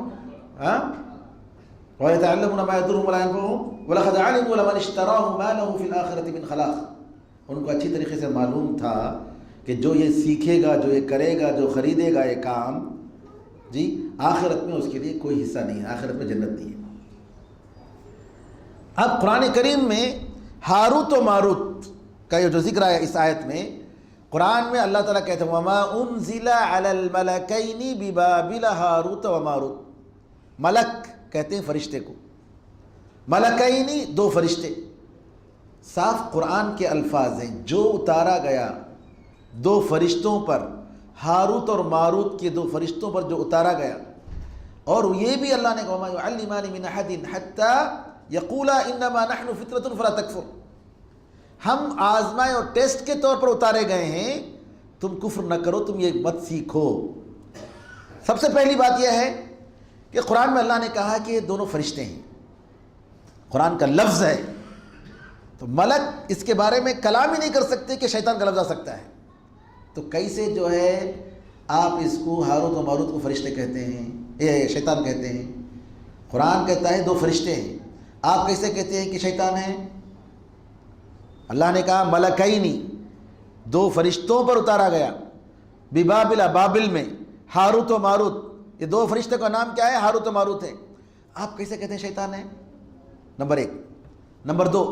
وَيَتَعَلَّمُونَ مَا يَضُرُّهُمْ وَلَا يَنفَعُهُمْ وَلَقَدْ عَلِمُوا لَمَنِ اشْتَرَاهُ مَا لَهُ فِي الْآخِرَةِ مِنْ خَلَاقٍ، ان کو اچھی طریقے سے معلوم تھا کہ جو یہ سیکھے گا، جو یہ کرے گا، جو خریدے گا یہ کام، جی آخرت میں اس کے لیے کوئی حصہ نہیں ہے، آخرت میں جنت نہیں ہے۔ اب قرآن کریم میں ہاروت و ماروت کا یہ جو ذکر ہے اس آیت میں، قرآن میں اللہ تعالیٰ کہتے ہیں وَمَا أُنزِلَ عَلَى الْمَلَكَيْنِ بِبَابِلَ ہاروت و ماروت، ملک کہتے ہیں فرشتے کو، ملکینی 2 فرشتے، صاف قرآن کے الفاظ ہیں، جو اتارا گیا 2 فرشتوں پر، ہاروت اور ماروت کے 2 فرشتوں پر جو اتارا گیا، اور یہ بھی اللہ نے کہا وَمَا يُعَلِّمَانِ مِنْ أَحَدٍ حَتَّى يَقُولَا إِنَّمَا نَحْنُ فِطْرَةٌ فَلَا تَكْفُرْ، ہم آزمائے اور ٹیسٹ کے طور پر اتارے گئے ہیں، تم کفر نہ کرو، تم یہ مت سیکھو۔ سب سے پہلی بات یہ ہے کہ قرآن میں اللہ نے کہا کہ یہ دونوں فرشتے ہیں، قرآن کا لفظ ہے، تو ملک اس کے بارے میں کلام ہی نہیں کر سکتے کہ شیطان کا لفظ آ سکتا ہے، تو کیسے جو ہے آپ اس کو ہاروت و ماروت کو فرشتے کہتے ہیں، یہ شیطان کہتے ہیں؟ قرآن کہتا ہے 2 فرشتے ہیں، آپ کیسے کہتے ہیں کہ شیطان ہیں؟ اللہ نے کہا ملکینی 2 فرشتوں پر اتارا گیا، ببابل بابل میں، ہاروت و ماروت، یہ 2 فرشتے کا نام کیا ہے؟ ہاروت و ماروت ہے، آپ کیسے کہتے ہیں شیطان ہے؟ نمبر 1۔ نمبر 2،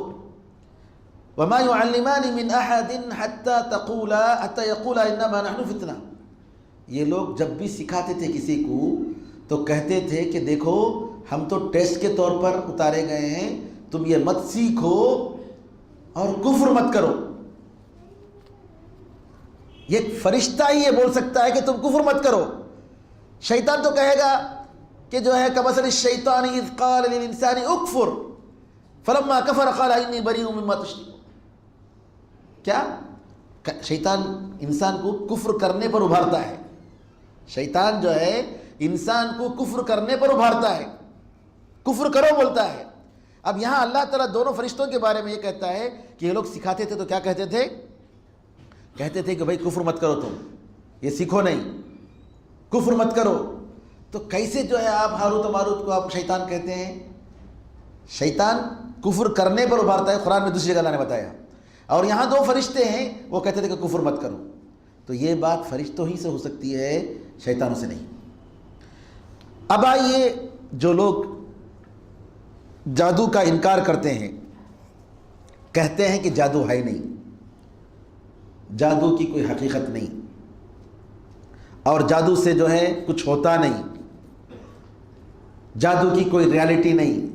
وَمَا يُعَلِّمَانِ مِنْ أَحَدٍ حَتَّى يَقُولَا إِنَّمَا نَحْنُ فِتْنَةٌ، یہ لوگ جب بھی سکھاتے تھے کسی کو تو کہتے تھے کہ دیکھو ہم تو ٹیسٹ کے طور پر اتارے گئے ہیں، تم یہ مت سیکھو اور کفر مت کرو۔ یہ فرشتہ ہی یہ بول سکتا ہے کہ تم کفر مت کرو، شیطان تو کہے گا کہ جو ہے کمثل الشیطان اذ قال للانسان اکفر فلما کفر قال انی بریء مما تشرکون، کیا شیطان انسان کو کفر کرنے پر ابھارتا ہے، شیطان جو ہے انسان کو کفر کرنے پر ابھارتا ہے، کفر کرو بولتا ہے، اب یہاں اللہ تعالیٰ دونوں فرشتوں کے بارے میں یہ کہتا ہے کہ یہ لوگ سکھاتے تھے تو کیا کہتے تھے؟ کہتے تھے کہ بھائی کفر مت کرو، تم یہ سیکھو نہیں، کفر مت کرو. تو کیسے جو ہے آپ ہاروت و ماروت کو آپ شیطان کہتے ہیں؟ شیطان کفر کرنے پر ابھارتا ہے، قرآن میں دوسری جگہ اللہ نے بتایا. اور یہاں دو فرشتے ہیں وہ کہتے تھے کہ کفر مت کرو. تو یہ بات فرشتوں ہی سے ہو سکتی ہے، شیطانوں سے نہیں. اب آئیے جو لوگ جادو کا انکار کرتے ہیں، کہتے ہیں کہ جادو ہے نہیں، جادو کی کوئی حقیقت نہیں، اور جادو سے جو ہے کچھ ہوتا نہیں، جادو کی کوئی ریالٹی نہیں.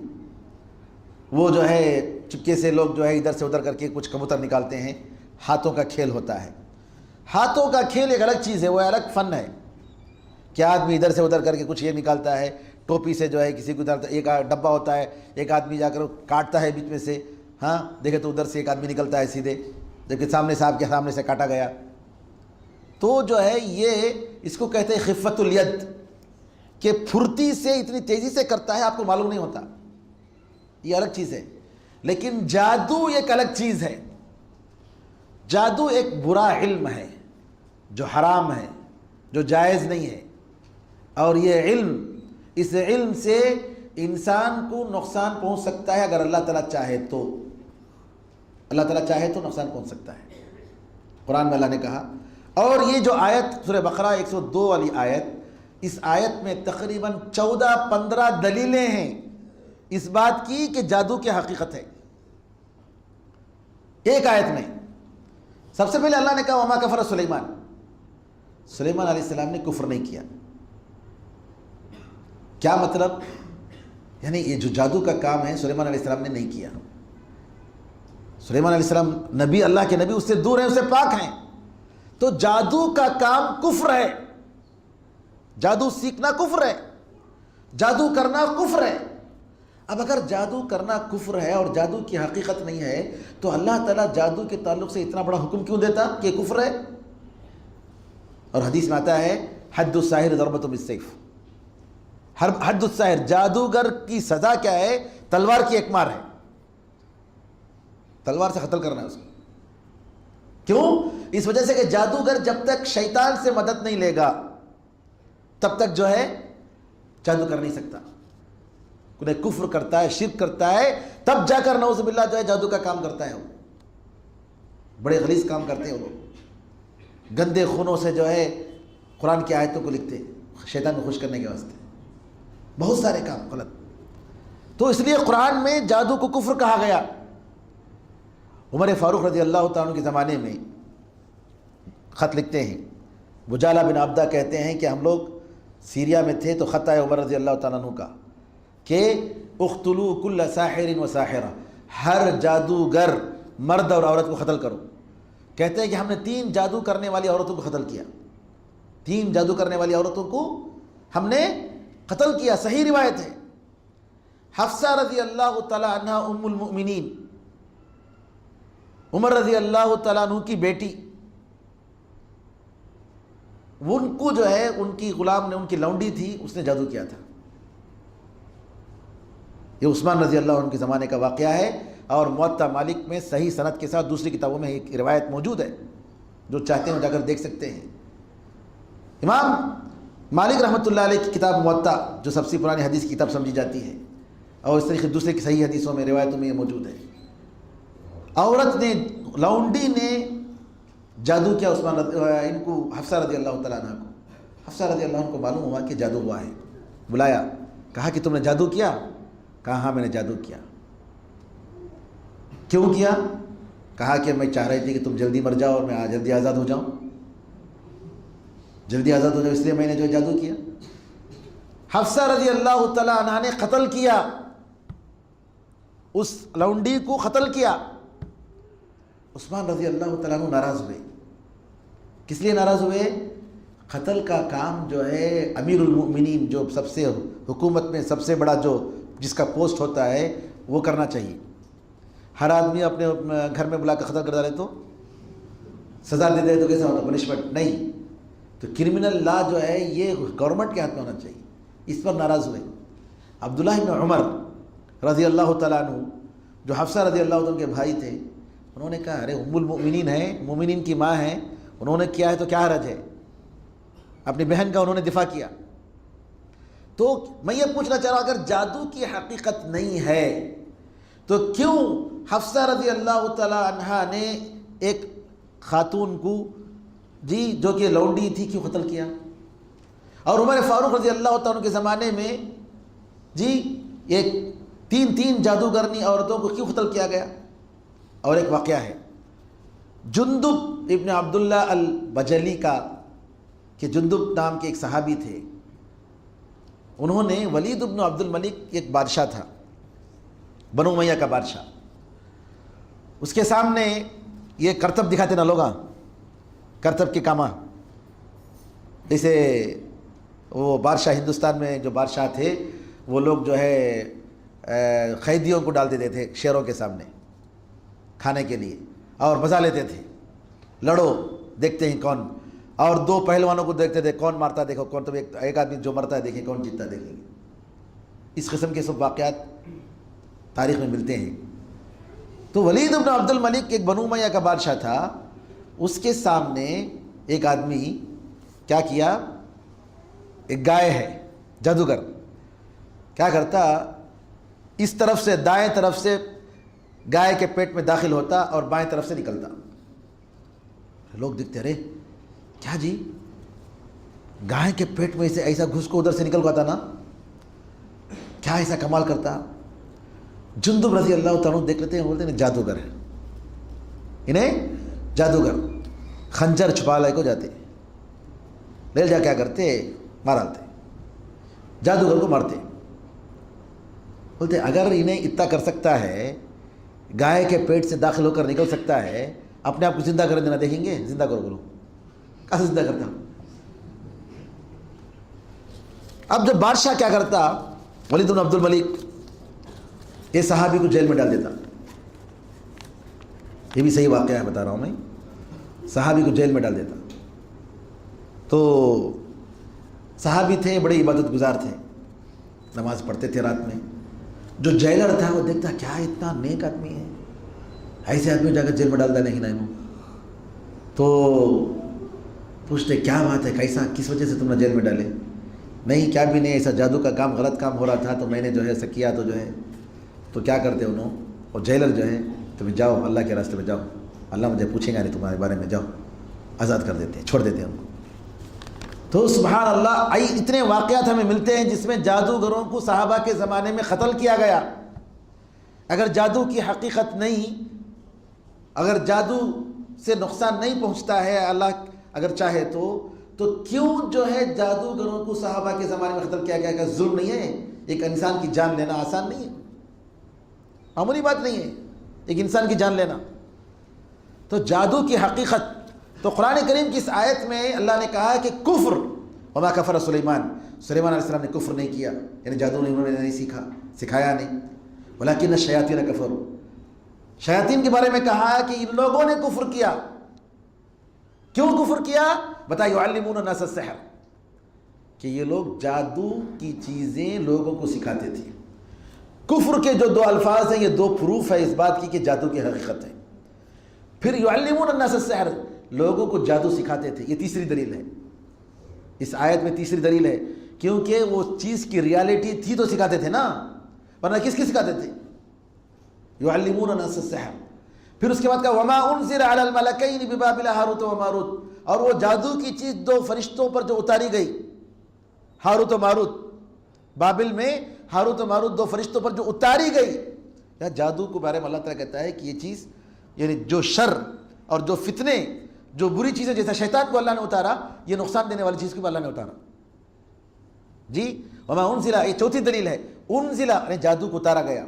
وہ جو ہے چپکے سے لوگ جو ہے ادھر سے ادھر کر کے کچھ کبوتر نکالتے ہیں، ہاتھوں کا کھیل ہوتا ہے. ہاتھوں کا کھیل ایک الگ چیز ہے، وہ الگ فن ہے. کیا آدمی ادھر سے ادھر کر کے کچھ یہ نکالتا ہے، ٹوپی سے جو ہے کسی کو ایک ڈبہ ہوتا ہے، ایک آدمی جا کر کاٹتا ہے بیچ میں سے، ہاں دیکھے تو ادھر سے ایک آدمی نکلتا ہے سیدھے، جبکہ سامنے صاحب کے سامنے سے کاٹا گیا. تو جو ہے یہ اس کو کہتے ہیں خفت الید، کہ پھرتی سے اتنی تیزی سے کرتا ہے آپ کو معلوم نہیں ہوتا. یہ الگ چیز ہے. لیکن جادو ایک الگ چیز ہے. جادو ایک برا علم ہے جو حرام ہے، جو جائز نہیں ہے. اور یہ علم، اس علم سے انسان کو نقصان پہنچ سکتا ہے اگر اللہ تعالیٰ چاہے تو. اللہ تعالیٰ چاہے تو نقصان پہنچ سکتا ہے. قرآن میں اللہ نے کہا. اور یہ جو آیت سورہ بقرہ 102 والی آیت، اس آیت میں تقریباً 14-15 دلیلیں ہیں اس بات کی کہ جادو کی حقیقت ہے. ایک آیت میں سب سے پہلے اللہ نے کہا وما کفر سلیمان، سلیمان علیہ السلام نے کفر نہیں کیا. کیا مطلب؟ یعنی یہ جو جادو کا کام ہے سلیمان علیہ السلام نے نہیں کیا. سلیمان علیہ السلام نبی، اللہ کے نبی، اس سے دور ہیں، اس سے پاک ہیں. تو جادو کا کام کفر ہے، جادو سیکھنا کفر ہے، جادو کرنا کفر ہے. اب اگر جادو کرنا کفر ہے اور جادو کی حقیقت نہیں ہے تو اللہ تعالیٰ جادو کے تعلق سے اتنا بڑا حکم کیوں دیتا کہ کفر ہے؟ اور حدیث میں آتا ہے حد الساحر ضربۃ بالسیف، حد الساحر، جادوگر کی سزا کیا ہے؟ تلوار کی ایک مار ہے، تلوار سے قتل کرنا ہے اس کو. کیوں؟ اس وجہ سے کہ جادوگر جب تک شیطان سے مدد نہیں لے گا تب تک جو ہے جادو کر نہیں سکتا. کوئی کفر کرتا ہے، شرک کرتا ہے، تب جا کر نعوذ باللہ جو ہے جادو کا کام کرتا ہے. وہ بڑے غلیظ کام کرتے ہیں، وہ لوگ گندے خونوں سے جو ہے قرآن کی آیتوں کو لکھتے شیطان کو خوش کرنے کے واسطے، بہت سارے کام غلط. تو اس لیے قرآن میں جادو کو کفر کہا گیا. عمر فاروق رضی اللہ تعالیٰ عنہ کے زمانے میں خط لکھتے ہیں، بجالہ بن عبدہ کہتے ہیں کہ ہم لوگ سیریا میں تھے تو خط آئے عمر رضی اللہ تعالیٰ عنہ کا کہ اقتلوا کل ساحر و ساحرہ، ہر جادوگر مرد اور عورت کو قتل کرو. کہتے ہیں کہ ہم نے 3 جادو کرنے والی عورتوں کو قتل کیا، 3 جادو کرنے والی عورتوں کو ہم نے قتل کیا. صحیح روایت ہے. حفصہ رضی اللہ تعالیٰ عنہ ام المؤمنین، عمر رضی اللہ تعالیٰ عنہ کی بیٹی، ان کو جو ہے ان کی غلام نے، ان کی لونڈی تھی، اس نے جادو کیا تھا. یہ عثمان رضی اللہ عنہ کے زمانے کا واقعہ ہے اور موطا مالک میں صحیح سند کے ساتھ دوسری کتابوں میں ایک روایت موجود ہے، جو چاہتے ہیں جا کر دیکھ سکتے ہیں. امام مالک رحمۃ اللہ علیہ کی کتاب موطا، جو سب سے پرانی حدیث کی کتاب سمجھی جاتی ہے، اور اس طریقے دوسرے کی صحیح حدیثوں میں، روایتوں میں یہ موجود ہے. عورت نے، لونڈی نے جادو کیا ان کو، حفصہ رضی اللہ تعالیٰ عنہ کو. حفصہ رضی اللہ عنہ کو معلوم ہوا کہ جادو ہوا ہے. بلایا، کہا کہ تم نے جادو کیا؟ کہا ہاں میں نے جادو کیا. کیوں کیا؟ کہا کہ میں چاہ رہی تھی کہ تم جلدی مر جاؤ اور میں جلدی آزاد ہو جاؤں، جلدی آزاد ہو جاؤ، اس لیے میں نے جو جادو کیا. حفصہ رضی اللہ تعالیٰ عنہ نے قتل کیا، اس لونڈی کو قتل کیا. عثمان رضی اللہ تعالیٰ عنہ ناراض ہوئے. کس لیے ناراض ہوئے؟ قتل کا کام جو ہے امیر المؤمنین، جو سب سے حکومت میں سب سے بڑا جو جس کا پوسٹ ہوتا ہے، وہ کرنا چاہیے. ہر آدمی اپنے گھر میں بلا کر قتل کر ڈالے تو سزا دے دے تو کیسا ہوتا؟ پنشمنٹ نہیں. تو کرمنل لا جو ہے یہ گورنمنٹ کے ہاتھ میں ہونا چاہیے. اس پر ناراض ہوئے. عبداللہ بن عمر رضی اللہ تعالیٰ عنہ جو حفصہ رضی اللہ عنہ کے بھائی تھے، انہوں نے کہا ارے ام المؤمنین ہیں، مومنین کی ماں ہیں، انہوں نے کیا ہے تو کیا حرج ہے، اپنی بہن کا انہوں نے دفاع کیا۔ تو میں یہ پوچھنا چاہ رہا ہوں اگر جادو کی حقیقت نہیں ہے تو کیوں حفصہ رضی اللہ تعالیٰ عنہ نے ایک خاتون کو جو کہ لونڈی تھی کیوں قتل کیا؟ اور عمر فاروق رضی اللہ تعالیٰ عنہ کے زمانے میں ایک تین جادوگرنی عورتوں کو کیوں قتل کیا گیا؟ اور ایک واقعہ ہے جندب ابن عبداللہ البجلی کا، کہ جندب نام کے ایک صحابی تھے، انہوں نے ولید ابن عبد الملک ایک بادشاہ تھا، بنو امیہ کا بادشاہ، اس کے سامنے یہ کرتب دکھاتے نا لوگاں، کرتب کے کاماں، جیسے وہ بادشاہ ہندوستان میں جو بادشاہ تھے وہ لوگ جو ہے قیدیوں کو ڈال دیتے تھے شیروں کے سامنے کھانے کے لیے اور مزہ لیتے تھے، لڑو دیکھتے ہیں کون، اور دو پہلوانوں کو دیکھتے تھے کون مارتا دیکھو کون، تو ایک آدمی جو مرتا ہے دیکھیں کون جیتتا دیکھیں گے۔ اس قسم کے سب واقعات تاریخ میں ملتے ہیں۔ تو ولید بن عبد الملک ایک بنو امیہ کا بادشاہ تھا، اس کے سامنے ایک آدمی کیا کیا، ایک گائے ہے، جادوگر کیا کرتا، اس طرف سے دائیں طرف سے گائے کے پیٹ میں داخل ہوتا اور بائیں طرف سے نکلتا۔ لوگ دیکھتے رہے کیا جی، گائے کے پیٹ میں سے ایسا گھس کو ادھر سے نکل پاتا نا، کیا ایسا کمال کرتا۔ جندب رضی اللہ تعالیٰ دیکھ لیتے ہیں، بولتے ہیں جادوگر ہے، انہیں جادوگر، خنجر چھپا لے کو جاتے، لے جا کیا کرتے، مار ڈالتے، جادوگر کو مارتے۔ بولتے اگر انہیں اتنا کر سکتا ہے، گائے کے پیٹ سے داخل ہو کر نکل سکتا ہے، اپنے آپ کو زندہ کر دینا دیکھیں گے، زندہ کرو بولو، کیسے زندہ کرتا۔ اب جب بادشاہ کیا کرتا، ولید بن عبد الملک یہ صحابی کو جیل میں ڈال دیتا، یہ بھی صحیح واقعہ ہے بتا رہا ہوں میں، صحابی کو جیل میں ڈال دیتا۔ تو صحابی تھے، بڑے عبادت گزار تھے، نماز پڑھتے تھے رات میں۔ جو جیلر تھا وہ دیکھتا کیا اتنا نیک آدمی ہے، ایسے آدمی جا کر جیل میں ڈال دینا ہی نہیں، تو پوچھتے کیا بات ہے، کیسا، کس وجہ سے تم نے جیل میں ڈالے؟ نہیں کیا بھی نہیں، ایسا جادو کا کام، غلط کام ہو رہا تھا تو میں نے جو ہے ایسا کیا، تو جو ہے تو کیا کرتے انہوں، اور جیلر جو ہے تمہیں جاؤ اللہ کے راستے میں جاؤ، اللہ مجھے پوچھیں گا نہیں تمہارے بارے میں، جاؤ، آزاد کر دیتے ہیں، چھوڑ دیتے ہیں ان کو۔ تو سبحان اللہ، اتنے واقعات ہمیں ملتے ہیں جس میں جادوگروں کو صحابہ کے زمانے میں قتل کیا گیا۔ اگر جادو کی حقیقت نہیں، اگر جادو سے نقصان نہیں پہنچتا ہے، اللہ اگر چاہے تو کیوں جو ہے جادوگروں کو صحابہ کے زمانے میں قتل کیا گیا؟ کہ ظلم نہیں ہے؟ ایک انسان کی جان لینا آسان نہیں ہے، معمولی بات نہیں ہے ایک انسان کی جان لینا۔ تو جادو کی حقیقت، تو قرآن کریم کی اس آیت میں اللہ نے کہا کہ کفر، وما کفر سلیمان علیہ السلام نے کفر نہیں کیا، یعنی جادو نہیں، انہوں نے نہیں سیکھا، سکھایا نہیں، ولکن الشیاطین کفروا، شیاطین کے بارے میں کہا کہ ان لوگوں نے کفر کیا۔ کیوں کفر کیا؟ بتا، یعلمون الناس السحر، کہ یہ لوگ جادو کی چیزیں لوگوں کو سکھاتے تھے۔ کفر کے جو دو الفاظ ہیں، یہ دو پروف ہے اس بات کی کہ جادو کی حقیقت ہے۔ پھر یعلمون الناس السحر، لوگوں کو جادو سکھاتے تھے، یہ تیسری دلیل ہے، اس آیت میں تیسری دلیل ہے، کیونکہ وہ چیز کی ریالٹی تھی تو سکھاتے تھے نا، ورنہ کس کی سکھاتے تھے؟ یعلمون الناس السحر۔ پھر اس کے بعد کہا وما انزل علی الملکین ببابل ہاروت و ماروت، اور وہ جادو کی چیز دو فرشتوں پر جو اتاری گئی، ہاروت و ماروت، بابل میں ہاروت و ماروت دو فرشتوں پر جو اتاری گئی۔ یا جادو کے بارے میں اللہ تعالیٰ کہتا ہے کہ یہ چیز، یعنی جو شر اور جو فتنے، جو بری چیزیں، جیسا شیطان کو اللہ نے اتارا، یہ نقصان دینے والی چیز کو بھی اللہ نے اتارا۔ جی وما انزل، یہ چوتھی دلیل ہے، انزل یعنی جادو کو اتارا گیا۔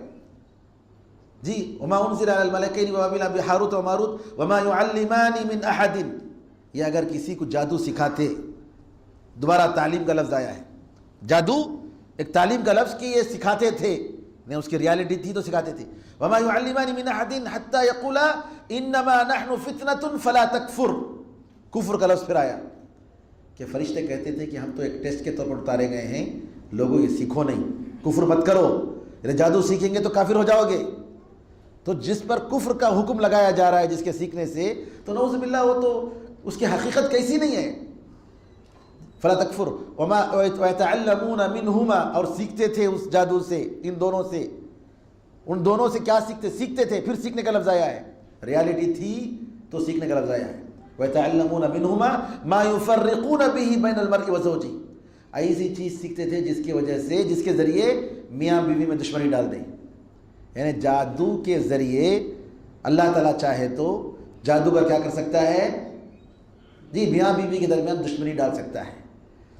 جی وما انزل علی الملکین ببابل بہاروت و ماروت وما یعلمان من احد، یہ اگر کسی کو جادو سکھاتے، دوبارہ تعلیم کا لفظ آیا ہے، جادو ایک تعلیم کا لفظ کہ یہ سکھاتے تھے، نہیں اس کی ریالٹی تھی تو سکھاتے تھے۔ وما يعلمان من احد حتى يقولا انما نحن فتنة فلا تكفر، کفر کا لفظ پھر آیا کہ فرشتے کہتے تھے کہ ہم تو ایک ٹیسٹ کے طور پر اتارے گئے ہیں، لوگوں یہ سیکھو نہیں، کفر مت کرو، یعنی جادو سیکھیں گے تو کافر ہو جاؤ گے. تو جس پر کفر کا حکم لگایا جا رہا ہے جس کے سیکھنے سے، تو نعوذ باللہ وہ تو اس کی حقیقت کیسی نہیں ہے. فلا تکفر ویتعلمون منہما، اور سیکھتے تھے اس جادو سے، ان دونوں سے. ان دونوں سے کیا سیکھتے تھے، پھر سیکھنے کا لفظ آیا ہے. ریالٹی تھی تو سیکھنے کا لفظ آیا ہے. ویتعلمون منہما ما یفرقون بہ بین المرء وزوجہ، ایسی چیز سیکھتے تھے جس کی وجہ سے، جس کے ذریعے میاں بیوی میں دشمنی ڈال دیں. یعنی جادو کے ذریعے اللہ تعالیٰ چاہے تو جادوگر کیا کر سکتا ہے جی، میاں بیوی کے درمیان دشمنی ڈال سکتا ہے.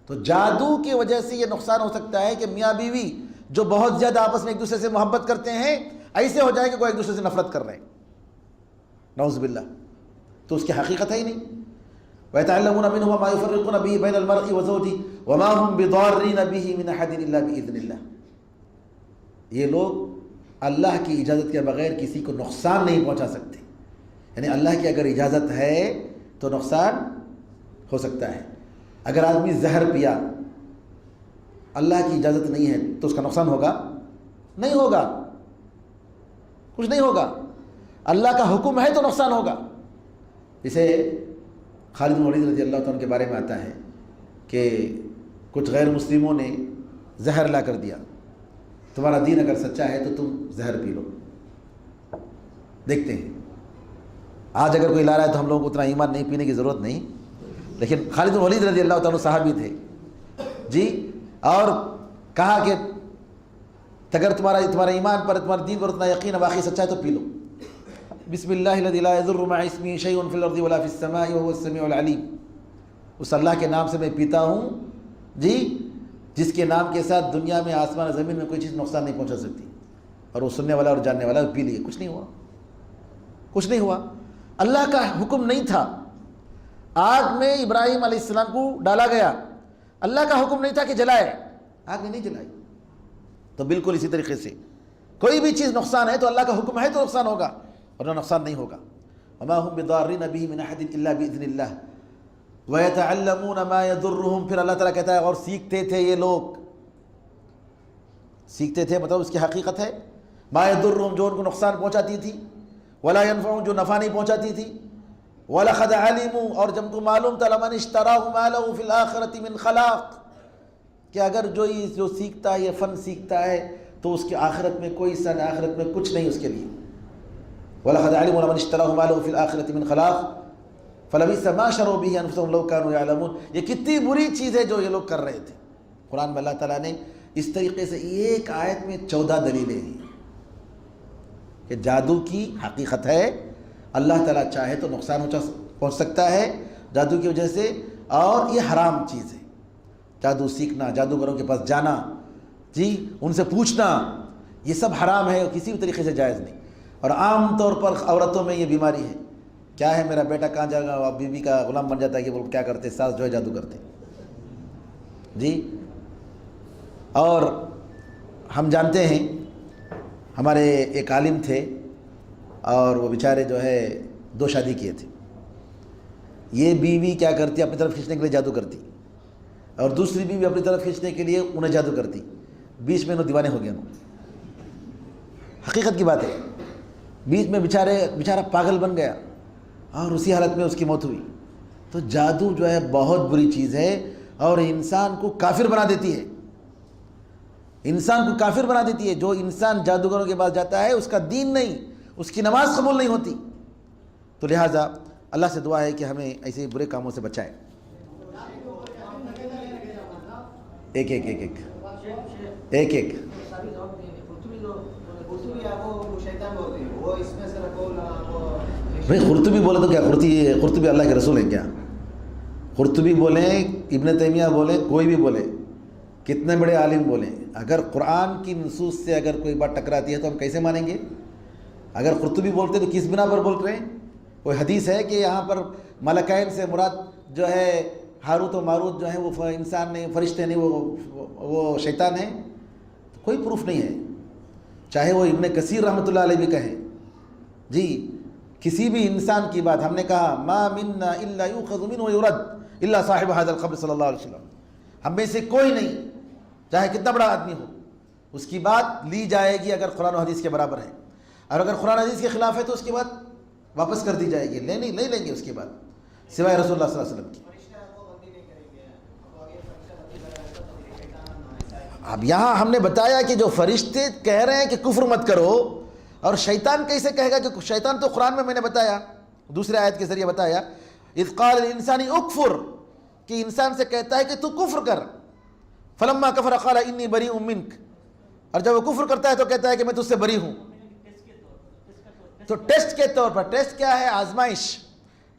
تو جادو کی وجہ سے یہ نقصان ہو سکتا ہے کہ میاں بیوی جو بہت زیادہ آپس میں ایک دوسرے سے محبت کرتے ہیں، ایسے ہو جائے کہ کوئی ایک دوسرے سے نفرت کر رہے ہیں، نعوذ باللہ. تو اس کی حقیقت ہے ہی نہیں. وَيَتَعَلَّمُونَ مِنْهُمَا مَا يُفَرِّقُونَ بِهِ بَيْنَ الْمَرْءِ وَزَوْجِهِ وَمَا هُمْ بِضَارِّينَ بِهِ مِنْ أَحَدٍ إِلَّا بِإِذْنِ اللَّهِ. یہ لوگ اللہ کی اجازت کے بغیر کسی کو نقصان نہیں پہنچا سکتے. یعنی اللہ کی اگر اجازت ہے تو نقصان ہو سکتا ہے. اگر آدمی زہر پیا، اللہ کی اجازت نہیں ہے تو اس کا نقصان ہوگا؟ نہیں ہوگا، کچھ نہیں ہوگا. اللہ کا حکم ہے تو نقصان ہوگا. جسے خالد بن ولید رضی اللہ عنہ کے بارے میں آتا ہے کہ کچھ غیر مسلموں نے زہر لا کر دیا، تمہارا دین اگر سچا ہے تو تم زہر پی لو. دیکھتے ہیں آج اگر کوئی لا رہا ہے تو ہم لوگوں کو اتنا ایمان نہیں، پینے کی ضرورت نہیں. لیکن خالد بن ولید رضی اللہ عنہ صحابی تھے جی، اور کہا کہ اگر تمہارا ایمان پر، تمہارے دین پر اتنا یقین واقعی سچا ہے تو پی لو. بسم اللہ الذی لا یضر مع اسمہ شیء فی الارض ولا فی السماء وهو السمیع العلیم. اس اللہ کے نام سے میں پیتا ہوں جی، جس کے نام کے ساتھ دنیا میں، آسمان اور زمین میں کوئی چیز نقصان نہیں پہنچا سکتی. اور وہ سننے والا اور جاننے والا پی لیے، کچھ نہیں ہوا، کچھ نہیں ہوا. اللہ کا حکم نہیں تھا. آگ میں ابراہیم علیہ السلام کو ڈالا گیا، اللہ کا حکم نہیں تھا کہ جلائے، آگ نے نہیں جلائی. تو بالکل اسی طریقے سے کوئی بھی چیز نقصان ہے تو اللہ کا حکم ہے تو نقصان ہوگا، ورنہ نقصان نہیں ہوگا. وما هم بضارین بہ من احد الا باذن اللہ ویتعلمون ما یضرهم. پھر اللہ تعالیٰ کہتا ہے اور سیکھتے تھے یہ لوگ، سیکھتے تھے مطلب اس کی حقیقت ہے ما یضرهم، جو ان کو نقصان پہنچاتی تھی، ولا ينفعهم، جو نفع نہیں پہنچاتی تھی، وَلَقَدْ عَلِمُوا، اور جب کو معلوم تھا، لَمَنِ اشْتَرَاهُ مَا لَهُ فِي الْآخِرَةِ مِنْ خَلَاقٍ، کہ اگر جو سیکھتا ہے، یہ فن سیکھتا ہے تو اس کی آخرت میں کوئی سن، آخرت میں کچھ نہیں اس کے لیے. وَلَقَدْ عَلِمُوا لَمَنِ اشْتَرَاهُ مَا لَهُ فِي الْآخِرَةِ مِنْ خَلَاقٍ فَلَبِئْسَ مَا شَرَوْا بِهِ أَنفُسَهُمْ لَوْ كَانُوا يَعْلَمُونَ. یہ کتنی بری چیز ہے جو یہ لوگ کر رہے تھے. قرآن میں اللہ تعالیٰ نے اس طریقے سے ایک آیت میں 14 دلیلیں ہیں کہ جادو کی حقیقت ہے. اللہ تعالیٰ چاہے تو نقصان پہنچ سکتا ہے جادو کی وجہ سے، اور یہ حرام چیز ہے. جادو سیکھنا، جادوگروں کے پاس جانا جی، ان سے پوچھنا، یہ سب حرام ہے اور کسی بھی طریقے سے جائز نہیں. اور عام طور پر عورتوں میں یہ بیماری ہے، کیا ہے میرا بیٹا کہاں جائے گا، اب بیوی کا غلام بن جاتا ہے کہ وہ کیا کرتے، ساس جو ہے جادو کرتے جی. اور ہم جانتے ہیں ہمارے ایک عالم تھے اور وہ بیچارے جو ہے 2 شادی کیے تھے. یہ بیوی کیا کرتی، اپنی طرف کھینچنے کے لیے جادو کرتی، اور دوسری بیوی اپنی طرف کھینچنے کے لیے انہیں جادو کرتی. بیچ میں انہوں دیوانے ہو گئے. حقیقت کی بات ہے، بیچ میں بیچارہ پاگل بن گیا اور اسی حالت میں اس کی موت ہوئی. تو جادو جو ہے بہت بری چیز ہے اور انسان کو کافر بنا دیتی ہے. انسان کو کافر بنا دیتی ہے. جو انسان جادوگروں کے پاس جاتا ہے اس کا دین نہیں، اس کی نماز قبول نہیں ہوتی. تو لہٰذا اللہ سے دعا ہے کہ ہمیں ایسے برے کاموں سے بچائے. ایک ایک ایک ایک ایک ایک بھائی قرطبی بولے تو کیا، قرطبی اللہ کے رسول ہے کیا؟ قرطبی بولیں، ابن تیمیہ بولیں، کوئی بھی بولے، کتنے بڑے عالم بولیں، اگر قرآن کی نصوص سے اگر کوئی بات ٹکراتی ہے تو ہم کیسے مانیں گے؟ اگر قرطبی بولتے تو کس بنا پر بول رہے ہیں؟ کوئی حدیث ہے کہ یہاں پر ملکین سے مراد جو ہے ہاروت و ماروت جو ہے وہ انسان نہیں، فرشتے نہیں، وہ شیطان ہیں؟ کوئی پروف نہیں ہے. چاہے وہ ابن کثیر رحمۃ اللہ علیہ بھی کہیں جی، کسی بھی انسان کی بات، ہم نے کہا ما منا الا یؤخذ منه ويرد الا صاحب هذا القبر صلی اللہ علیہ وسلم، ہم میں سے کوئی نہیں چاہے کتنا بڑا آدمی ہو، اس کی بات لی جائے گی اگر قرآن و حدیث کے برابر ہے، اور اگر قرآن و حدیث کے خلاف ہے تو اس کے بعد واپس کر دی جائے گی، نہیں لیں گے اس کے بعد سوائے رسول اللہ صلی اللہ علیہ وسلم کی۔ اب یہاں ہم نے بتایا کہ جو فرشتے کہہ رہے ہیں کہ کفر مت کرو، اور شیطان کیسے کہے گا؟ کہ شیطان تو قرآن میں نے بتایا، دوسرے آیت کے ذریعے بتایا، اذ قال الانسان اکفر، کہ انسان سے کہتا ہے کہ تو کفر کر، فلما کفر قال انی بریء منک، اور جب وہ کفر کرتا ہے تو کہتا ہے کہ میں تجھ سے بری ہوں۔ تو ٹیسٹ کے طور پر، ٹیسٹ کیا ہے؟ آزمائش،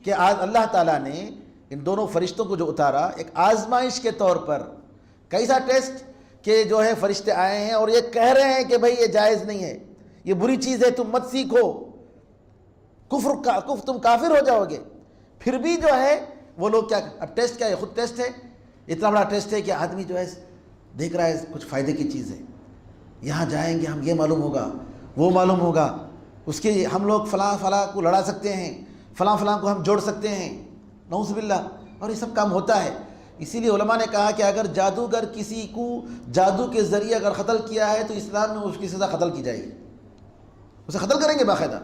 کہ اللہ تعالیٰ نے ان دونوں فرشتوں کو جو اتارا ایک آزمائش کے طور پر۔ کیسا ٹیسٹ؟ کہ جو ہے فرشتے آئے ہیں اور یہ کہہ رہے ہیں کہ بھائی یہ جائز نہیں ہے، یہ بری چیز ہے، تم مت سیکھو، کفر تم کافر ہو جاؤ گے۔ پھر بھی جو ہے وہ لوگ کیا، اب ٹیسٹ کیا ہے؟ خود ٹیسٹ ہے، اتنا بڑا ٹیسٹ ہے کہ آدمی جو ہے دیکھ رہا ہے کچھ فائدے کی چیز ہے، یہاں جائیں گے ہم، یہ معلوم ہوگا، وہ معلوم ہوگا، اس کے ہم لوگ فلاں فلاں کو لڑا سکتے ہیں، فلاں فلاں کو ہم جوڑ سکتے ہیں، نعوذ باللہ، اور یہ سب کام ہوتا ہے۔ اسی لیے علماء نے کہا کہ اگر جادوگر کسی کو جادو کے ذریعے اگر قتل کیا ہے تو اسلام میں اس کی سزا قتل کی جائے گی، اسے قتل کریں گے باقاعدہ۔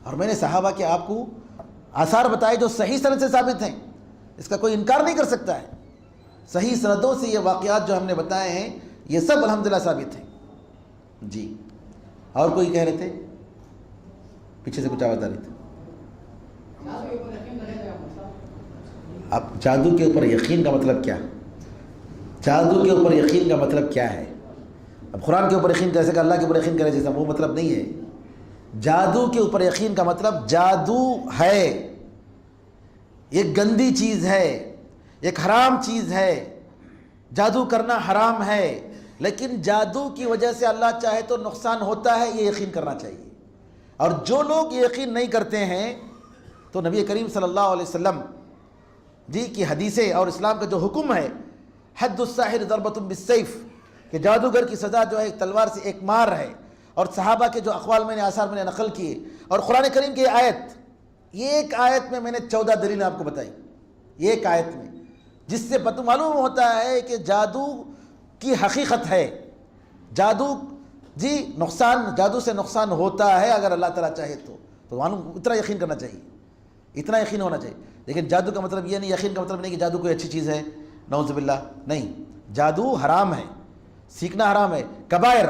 اور میں نے صحابہ کے آپ کو آثار بتائے جو صحیح سند سے ثابت ہیں، اس کا کوئی انکار نہیں کر سکتا ہے، صحیح سندوں سے یہ واقعات جو ہم نے بتائے ہیں یہ سب الحمدللہ ثابت ہیں۔ جی، اور کوئی کہہ رہے تھے؟ پیچھے سے کچھ آواز آ رہی تھی۔ اب جادو کے اوپر یقین کا مطلب کیا؟ جادو کے اوپر یقین کا مطلب کیا ہے؟ اب قرآن کے اوپر یقین کیسے کہ اللہ کے اوپر یقین کرے جیسا، وہ مطلب نہیں ہے۔ جادو کے اوپر یقین کا مطلب جادو ہے، ایک گندی چیز ہے، ایک حرام چیز ہے، جادو کرنا حرام ہے، لیکن جادو کی وجہ سے اللہ چاہے تو نقصان ہوتا ہے، یہ یقین کرنا چاہیے۔ اور جو لوگ یہ یقین نہیں کرتے ہیں تو نبی کریم صلی اللہ علیہ وسلم جی کی حدیثیں اور اسلام کا جو حکم ہے، حد الساحر ضربۃ بالسیف، کہ جادوگر کی سزا جو ہے تلوار سے ایک مار ہے، اور صحابہ کے جو اقوال میں نے آثار میں نے نقل کیے، اور قرآن کریم کی آیت، یہ ایک آیت میں نے 14 دلیلیں آپ کو بتائی، یہ ایک آیت میں، جس سے معلوم ہوتا ہے کہ جادو کی حقیقت ہے، جادو جی نقصان، جادو سے نقصان ہوتا ہے اگر اللہ تعالیٰ چاہے تو معلوم، اتنا یقین کرنا چاہیے، اتنا یقین ہونا چاہیے۔ لیکن جادو کا مطلب یہ نہیں، یقین کا مطلب نہیں کہ جادو کوئی اچھی چیز ہے، نعوذ باللہ، نہیں، جادو حرام ہے، سیکھنا حرام ہے، کبائر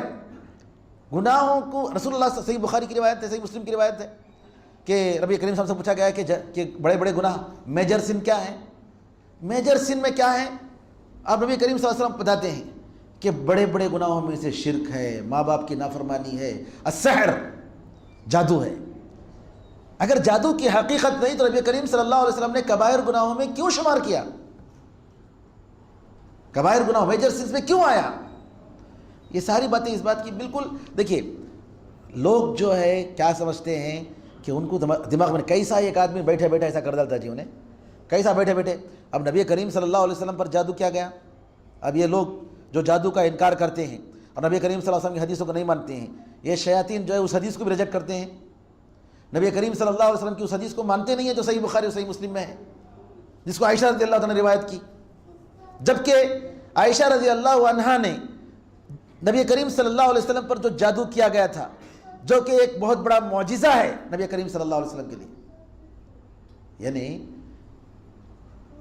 گناہوں کو رسول اللہ، صحیح بخاری کی روایت ہے، صحیح مسلم کی روایت ہے کہ نبی کریم صلی اللہ علیہ وسلم سے پوچھا گیا ہے کہ بڑے بڑے گناہ میجر سن کیا ہیں؟ میجر سن میں کیا ہیں؟ اب نبی کریم صلی اللہ علیہ وسلم بتاتے ہیں کہ بڑے بڑے گناہوں میں سے شرک ہے، ماں باپ کی نافرمانی ہے، السحر جادو ہے۔ اگر جادو کی حقیقت نہیں تو نبی کریم صلی اللہ علیہ وسلم نے کبائر گناہوں میں کیوں شمار کیا؟ کبائر گناہ میجر سنس میں کیوں آیا؟ یہ ساری باتیں اس بات کی بالکل، دیکھیے لوگ جو ہے کیا سمجھتے ہیں کہ ان کو دماغ میں کیسا ایک آدمی بیٹھے بیٹھے ایسا کر ڈالتا جی انہیں، کیسا بیٹھے بیٹھے۔ اب نبی کریم صلی اللہ علیہ وسلم پر جادو کیا گیا؟ اب یہ لوگ جو جادو کا انکار کرتے ہیں اور نبی کریم صلی اللہ علیہ وسلم کی حدیثوں کو نہیں مانتے ہیں، یہ شیاطین جو ہے اس حدیث کو بھی ریجیکٹ کرتے ہیں، نبی کریم صلی اللہ علیہ وسلم کی اس حدیث کو مانتے نہیں ہیں جو صحیح بخاری اور صحیح مسلم میں ہے، جس کو عائشہ رضی اللہ عنہا نے روایت کی، جبکہ عائشہ رضی اللہ عنہا نے نبی کریم صلی اللہ علیہ وسلم پر جو جادو کیا گیا تھا، جو کہ ایک بہت بڑا معجزہ ہے نبی کریم صلی اللہ علیہ وسلم کے لیے، یعنی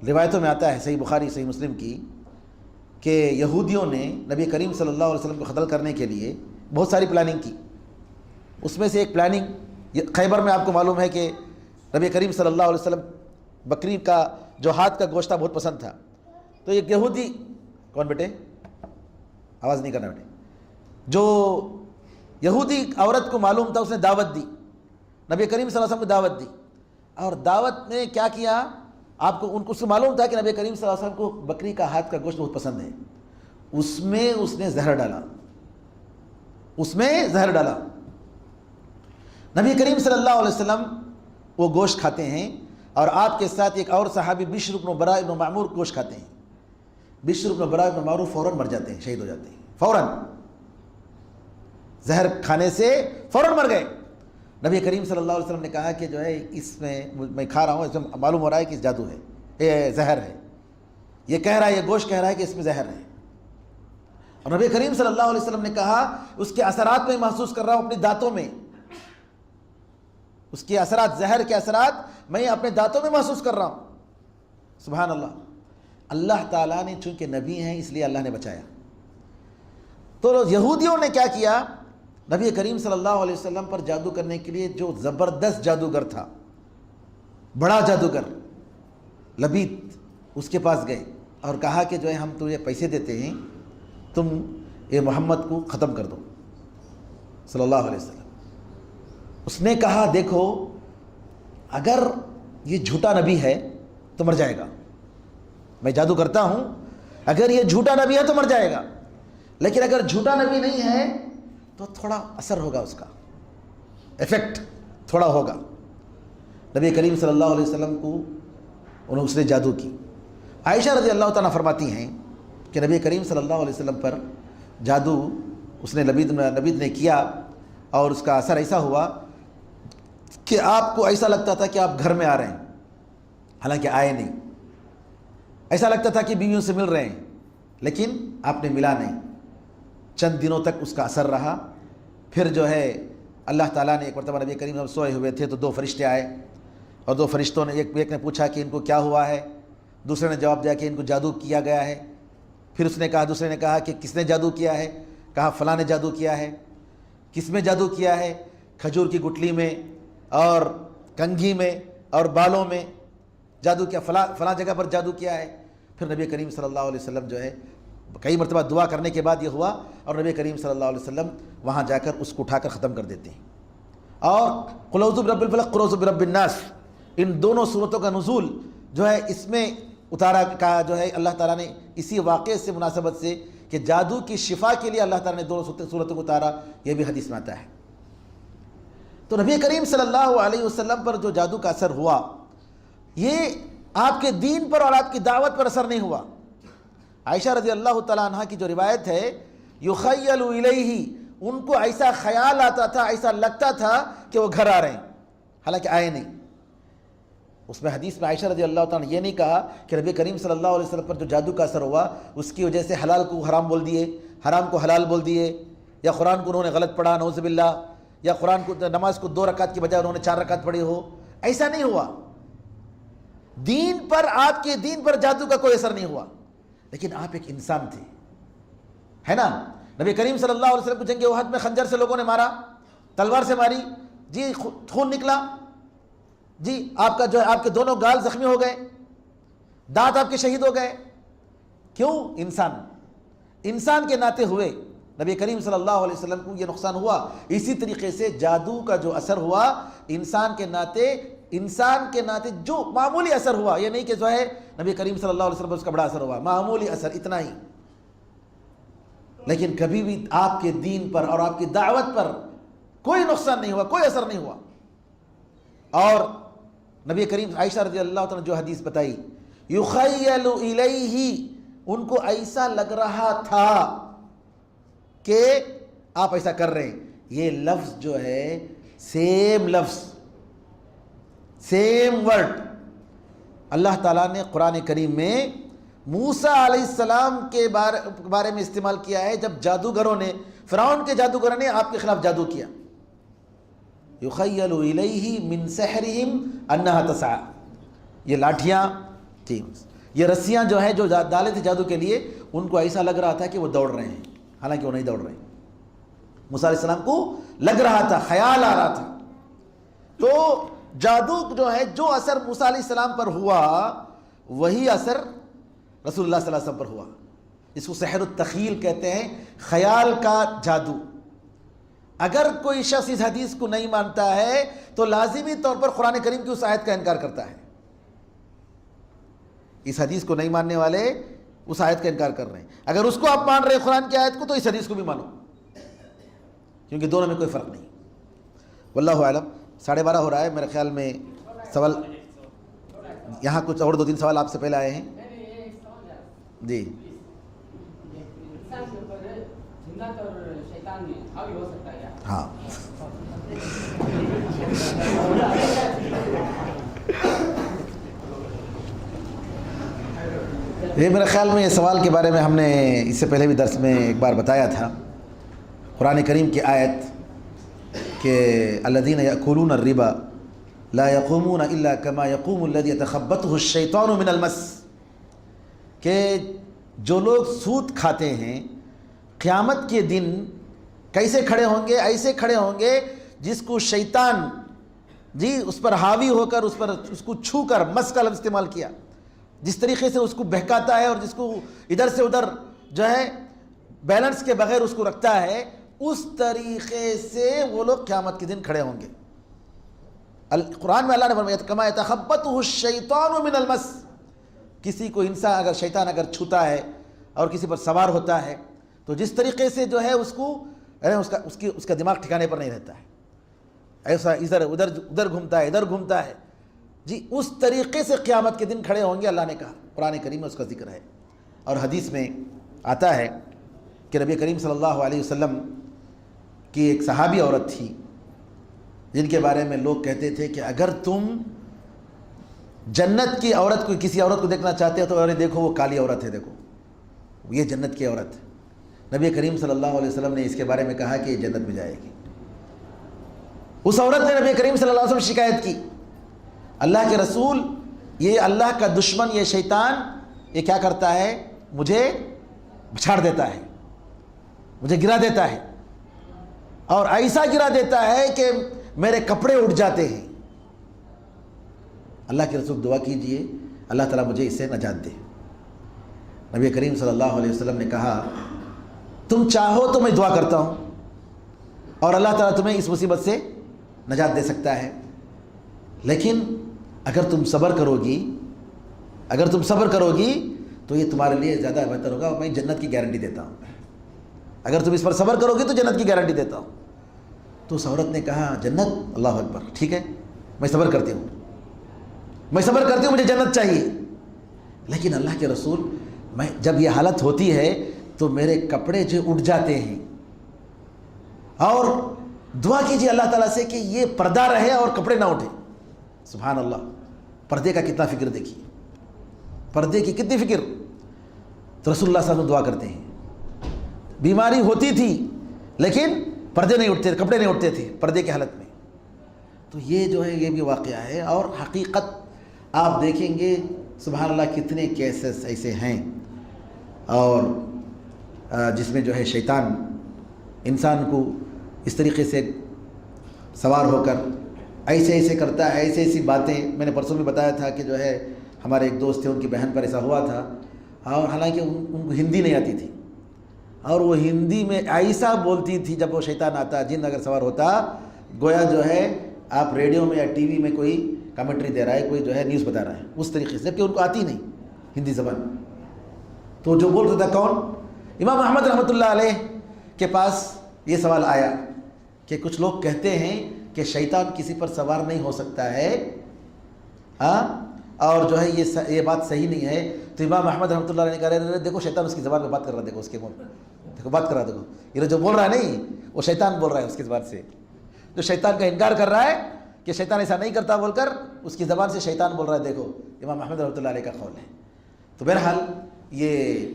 روایتوں میں آتا ہے صحیح بخاری صحیح مسلم کی کہ یہودیوں نے نبی کریم صلی اللہ علیہ وسلم کو قتل کرنے کے لیے بہت ساری پلاننگ کی، اس میں سے ایک پلاننگ خیبر میں آپ کو معلوم ہے کہ نبی کریم صلی اللہ علیہ وسلم بکری کا جو ہاتھ کا گوشت تھا بہت پسند تھا، تو ایک یہودی، کون بیٹے آواز نہیں کرنا بیٹے، جو یہودی عورت کو معلوم تھا، اس نے دعوت دی، نبی کریم صلی اللہ علیہ وسلم کو دعوت دی، اور دعوت نے کیا کیا، آپ کو ان کو معلوم تھا کہ نبی کریم صلی اللہ علیہ وسلم کو بکری کا ہاتھ کا گوشت بہت پسند ہے، اس میں اس نے زہر ڈالا، اس میں زہر ڈالا۔ نبی کریم صلی اللہ علیہ وسلم وہ گوشت کھاتے ہیں، اور آپ کے ساتھ ایک اور صحابی بشر بن براء بن معمور گوشت کھاتے ہیں، بشر بن براء بن معمور فوراً مر جاتے ہیں، شہید ہو جاتے ہیں، فوراً زہر کھانے سے فوراً مر گئے۔ نبی کریم صلی اللہ علیہ وسلم نے کہا کہ جو ہے اس میں کھا رہا ہوں، اس میں معلوم ہو رہا ہے کہ اس جادو ہے، یہ زہر ہے، یہ کہہ رہا ہے، یہ گوشت کہہ رہا ہے کہ اس میں زہر ہے، اور نبی کریم صلی اللہ علیہ وسلم نے کہا اس کے اثرات میں محسوس کر رہا ہوں اپنے دانتوں میں، اس کے اثرات، زہر کے اثرات میں اپنے دانتوں میں محسوس کر رہا ہوں. سبحان اللہ. اللہ تعالیٰ نے چونکہ نبی ہیں اس لیے اللہ نے بچایا. تو یہودیوں نے کیا کیا، نبی کریم صلی اللہ علیہ وسلم پر جادو کرنے کے لیے جو زبردست جادوگر تھا، بڑا جادوگر لبید، اس کے پاس گئے اور کہا کہ جو ہے ہم تجھے پیسے دیتے ہیں، تم یہ محمد کو ختم کر دو صلی اللہ علیہ وسلم. اس نے کہا دیکھو اگر یہ جھوٹا نبی ہے تو مر جائے گا، میں جادو کرتا ہوں، اگر یہ جھوٹا نبی ہے تو مر جائے گا، لیکن اگر جھوٹا نبی نہیں ہے تو تھوڑا اثر ہوگا، اس کا ایفیکٹ تھوڑا ہوگا. نبی کریم صلی اللہ علیہ وسلم کو اس نے جادو کی. عائشہ رضی اللہ تعالیٰ فرماتی ہیں کہ نبی کریم صلی اللہ علیہ وسلم پر جادو اس نے لبید نے کیا اور اس کا اثر ایسا ہوا کہ آپ کو ایسا لگتا تھا کہ آپ گھر میں آ رہے ہیں، حالانکہ آئے نہیں. ایسا لگتا تھا کہ بیویوں سے مل رہے ہیں لیکن آپ نے ملا نہیں. چند دنوں تک اس کا اثر رہا. پھر جو ہے اللہ تعالیٰ نے ایک مرتبہ نبی کریم صاحب سوئے ہوئے تھے تو 2 فرشتے آئے اور 2 فرشتوں نے ایک نے پوچھا کہ ان کو کیا ہوا ہے، دوسرے نے جواب دیا کہ ان کو جادو کیا گیا ہے. پھر دوسرے نے کہا کہ کس نے جادو کیا ہے، کہا فلاں نے جادو کیا ہے. کس میں جادو کیا ہے؟ کھجور کی گٹلی میں اور کنگھی میں اور بالوں میں جادو کیا، فلاں جگہ پر جادو کیا ہے. پھر نبی کریم صلی اللہ علیہ وسلم جو ہے کئی مرتبہ دعا کرنے کے بعد یہ ہوا اور نبی کریم صلی اللہ علیہ وسلم وہاں جا کر اس کو اٹھا کر ختم کر دیتے ہیں. اور قل اعوذ برب الفلق قل اعوذ برب الناس، ان دونوں صورتوں کا نزول جو ہے اس میں اتارا کا جو ہے اللہ تعالیٰ نے اسی واقعے سے مناسبت سے کہ جادو کی شفا کے لیے اللہ تعالیٰ نے دونوں صورتوں کو اتارا، یہ بھی حدیث میں آتا ہے. تو نبی کریم صلی اللہ علیہ وسلم پر جو جادو کا اثر ہوا یہ آپ کے دین پر اور آپ کی دعوت پر اثر نہیں ہوا. عائشہ رضی اللہ تعالیٰ عنہ کی جو روایت ہے، یخیل الیہ، ان کو ایسا خیال آتا تھا، ایسا لگتا تھا کہ وہ گھر آ رہے ہیں حالانکہ آئے نہیں. اس میں حدیث میں عائشہ رضی اللہ تعالیٰ نے یہ نہیں کہا کہ نبی کریم صلی اللہ علیہ وسلم پر جو جادو کا اثر ہوا اس کی وجہ سے حلال کو حرام بول دیے، حرام کو حلال بول دیے، یا قرآن کو انہوں نے غلط پڑھا نعوذ باللہ، یا قرآن کو نماز کو 2 رکعت کی بجائے انہوں نے 4 رکعت پڑھی ہو. ایسا نہیں ہوا. دین پر، آپ کے دین پر جادو کا کوئی اثر نہیں ہوا. لیکن آپ ایک انسان تھے، ہے نا. نبی کریم صلی اللہ علیہ وسلم کو جنگ احد میں خنجر سے لوگوں نے مارا، تلوار سے ماری، جی خون نکلا، جی آپ کا جو ہے آپ کے دونوں گال زخمی ہو گئے، دانت آپ کے شہید ہو گئے. کیوں؟ انسان کے ناطے ہوئے نبی کریم صلی اللہ علیہ وسلم کو یہ نقصان ہوا. اسی طریقے سے جادو کا جو اثر ہوا انسان کے ناطے جو معمولی اثر ہوا، یہ نہیں کہ جو ہے نبی کریم صلی اللہ علیہ وسلم پر اس کا بڑا اثر ہوا، معمولی اثر اتنا ہی. لیکن کبھی بھی آپ کے دین پر اور آپ کی دعوت پر کوئی نقصان نہیں ہوا، کوئی اثر نہیں ہوا. اور نبی کریم عائشہ رضی اللہ تعالیٰ نے جو حدیث بتائی، یخیل الیہ، ان کو ایسا لگ رہا تھا کہ آپ ایسا کر رہے ہیں. یہ لفظ جو ہے سیم لفظ، سیم ورڈ اللہ تعالیٰ نے قرآن کریم میں موسیٰ علیہ السلام کے بارے میں استعمال کیا ہے جب جادوگروں نے، فرعون کے جادوگروں نے آپ کے خلاف جادو کیا. یخیل الیہ من سحرہم انہا تسعی، یہ لاٹھیاں تھیں، یہ رسیاں جو ہیں جو ڈالے تھے جادو کے لیے، ان کو ایسا لگ رہا تھا کہ وہ دوڑ رہے ہیں حالانکہ وہ نہیں دوڑ رہے. موسیٰ علیہ السلام کو لگ رہا تھا، خیال آ رہا تھا. تو جادو جو ہے، جو اثر موسیٰ علیہ السلام پر ہوا وہی اثر رسول اللہ صلی اللہ علیہ وسلم پر ہوا. اس کو سحر التخیل کہتے ہیں، خیال کا جادو. اگر کوئی شخص اس حدیث کو نہیں مانتا ہے تو لازمی طور پر قرآن کریم کی اس آیت کا انکار کرتا ہے. اس حدیث کو نہیں ماننے والے اس آیت کا انکار کر رہے ہیں. اگر اس کو آپ مان رہے ہیں قرآن کی آیت کو تو اس حدیث کو بھی مانو، کیونکہ دونوں میں کوئی فرق نہیں. واللہ اعلم. 12:30 ہو رہا ہے، میرے خیال میں سوال یہاں کچھ اور 2-3 سوال آپ سے پہلے آئے ہیں. جی ہاں. یہ میرے خیال میں یہ سوال کے بارے میں ہم نے اس سے پہلے بھی درس میں ایک بار بتایا تھا. قرآن کریم کی آیت کہ الذین یأکلون الربا لا یقومون الا کما یقوم الذی یتخبطہ الشیطان من المس، کہ جو لوگ سود کھاتے ہیں قیامت کے دن کیسے کھڑے ہوں گے؟ ایسے کھڑے ہوں گے جس کو شیطان اس پر حاوی ہو کر اس کو چھو کر، مس کا لفظ استعمال کیا، جس طریقے سے اس کو بہکاتا ہے اور جس کو ادھر سے ادھر جو ہے بیلنس کے بغیر اس کو رکھتا ہے، اس طریقے سے وہ لوگ قیامت کے دن کھڑے ہوں گے. قرآن میں اللہ نے فرمایا کما یتخبطہ الشیطان من المس، کسی کو انسان اگر شیطان اگر چھوتا ہے اور کسی پر سوار ہوتا ہے تو جس طریقے سے جو ہے اس کا دماغ ٹھکانے پر نہیں رہتا ہے، ایسا ادھر گھومتا ہے ادھر گھومتا ہے، اس طریقے سے قیامت کے دن کھڑے ہوں گے. اللہ نے کہا، قرآن کریم میں اس کا ذکر ہے. اور حدیث میں آتا ہے کہ نبی کریم صلی اللہ علیہ وسلم کی ایک صحابی عورت تھی جن کے بارے میں لوگ کہتے تھے کہ اگر تم جنت کی عورت کو، کسی عورت کو دیکھنا چاہتے ہو تو ارے دیکھو وہ کالی عورت ہے، دیکھو یہ جنت کی عورت ہے. نبی کریم صلی اللہ علیہ وسلم نے اس کے بارے میں کہا کہ یہ جنت میں جائے گی. اس عورت نے نبی کریم صلی اللہ علیہ وسلم شکایت کی، اللہ کے رسول یہ اللہ کا دشمن یہ شیطان یہ کیا کرتا ہے؟ مجھے بچھاڑ دیتا ہے، مجھے گرا دیتا ہے، اور ایسا گرا دیتا ہے کہ میرے کپڑے اٹھ جاتے ہیں. اللہ کے رسول دعا کیجئے اللہ تعالیٰ مجھے اس سے نجات دے. نبی کریم صلی اللہ علیہ وسلم نے کہا تم چاہو تو میں دعا کرتا ہوں اور اللہ تعالیٰ تمہیں اس مصیبت سے نجات دے سکتا ہے، لیکن اگر تم صبر کرو گی تو یہ تمہارے لیے زیادہ بہتر ہوگا، میں جنت کی گارنٹی دیتا ہوں. اگر تم اس پر صبر کرو گی تو جنت کی گارنٹی دیتا ہوں. تو اس عورت نے کہا جنت، اللہ اکبر، ٹھیک ہے میں صبر کرتی ہوں، مجھے جنت چاہیے. لیکن اللہ کے رسول میں جب یہ حالت ہوتی ہے تو میرے کپڑے جو اٹھ جاتے ہیں، اور دعا کیجیے اللہ تعالیٰ سے کہ یہ پردہ رہے اور کپڑے نہ اٹھے. سبحان اللہ، پردے کا کتنا فکر دیکھیے، پردے کی کتنی فکر. تو رسول اللہ صلی اللہ علیہ وسلم دعا کرتے ہیں. بیماری ہوتی تھی لیکن پردے نہیں اٹھتے، کپڑے نہیں اٹھتے تھے پردے کی حالت میں. تو یہ جو ہے یہ بھی واقعہ ہے، اور حقیقت آپ دیکھیں گے سبحان اللہ کتنے کیسز ایسے ہیں، اور جس میں جو ہے شیطان انسان کو اس طریقے سے سوار ہو کر ایسے کرتا ہے، ایسی باتیں. میں نے پرسوں میں بتایا تھا کہ جو ہے ہمارے ایک دوست تھے، ان کی بہن پر ایسا ہوا تھا، اور حالانکہ ان کو ہندی نہیں آتی تھی، اور وہ ہندی میں ایسا بولتی تھی جب وہ شیطان آتا، جن اگر سوار ہوتا، گویا جو ہے آپ ریڈیو میں یا ٹی وی میں کوئی کمنٹری دے رہا ہے، کوئی جو ہے نیوز بتا رہا ہے اس طریقے سے، جبکہ ان کو آتی نہیں ہندی زبان. تو جو بولتا تھا کون؟ امام احمد رحمۃ اللہ علیہ کے پاس یہ سوال آیا کہ کچھ لوگ کہتے ہیں کہ شیطان کسی پر سوار نہیں ہو سکتا ہے، اور جو ہے یہ بات صحیح نہیں ہے. تو امام احمد رحمۃ اللہ علیہ نے کہا دیکھو شیطان اس کی زبان میں بات کر رہا ہے، دیکھو اس کے منہ دیکھو بات کر رہا ہے، دیکھو یہ جو بول رہا ہے نہیں وہ شیطان بول رہا ہے اس کی زبان سے، جو شیطان کا انکار کر رہا ہے کہ شیطان ایسا نہیں کرتا بول کر اس کی زبان سے شیطان بول رہا ہے. دیکھو امام احمد رحمۃ اللہ علیہ کا قول ہے. تو بہرحال یہ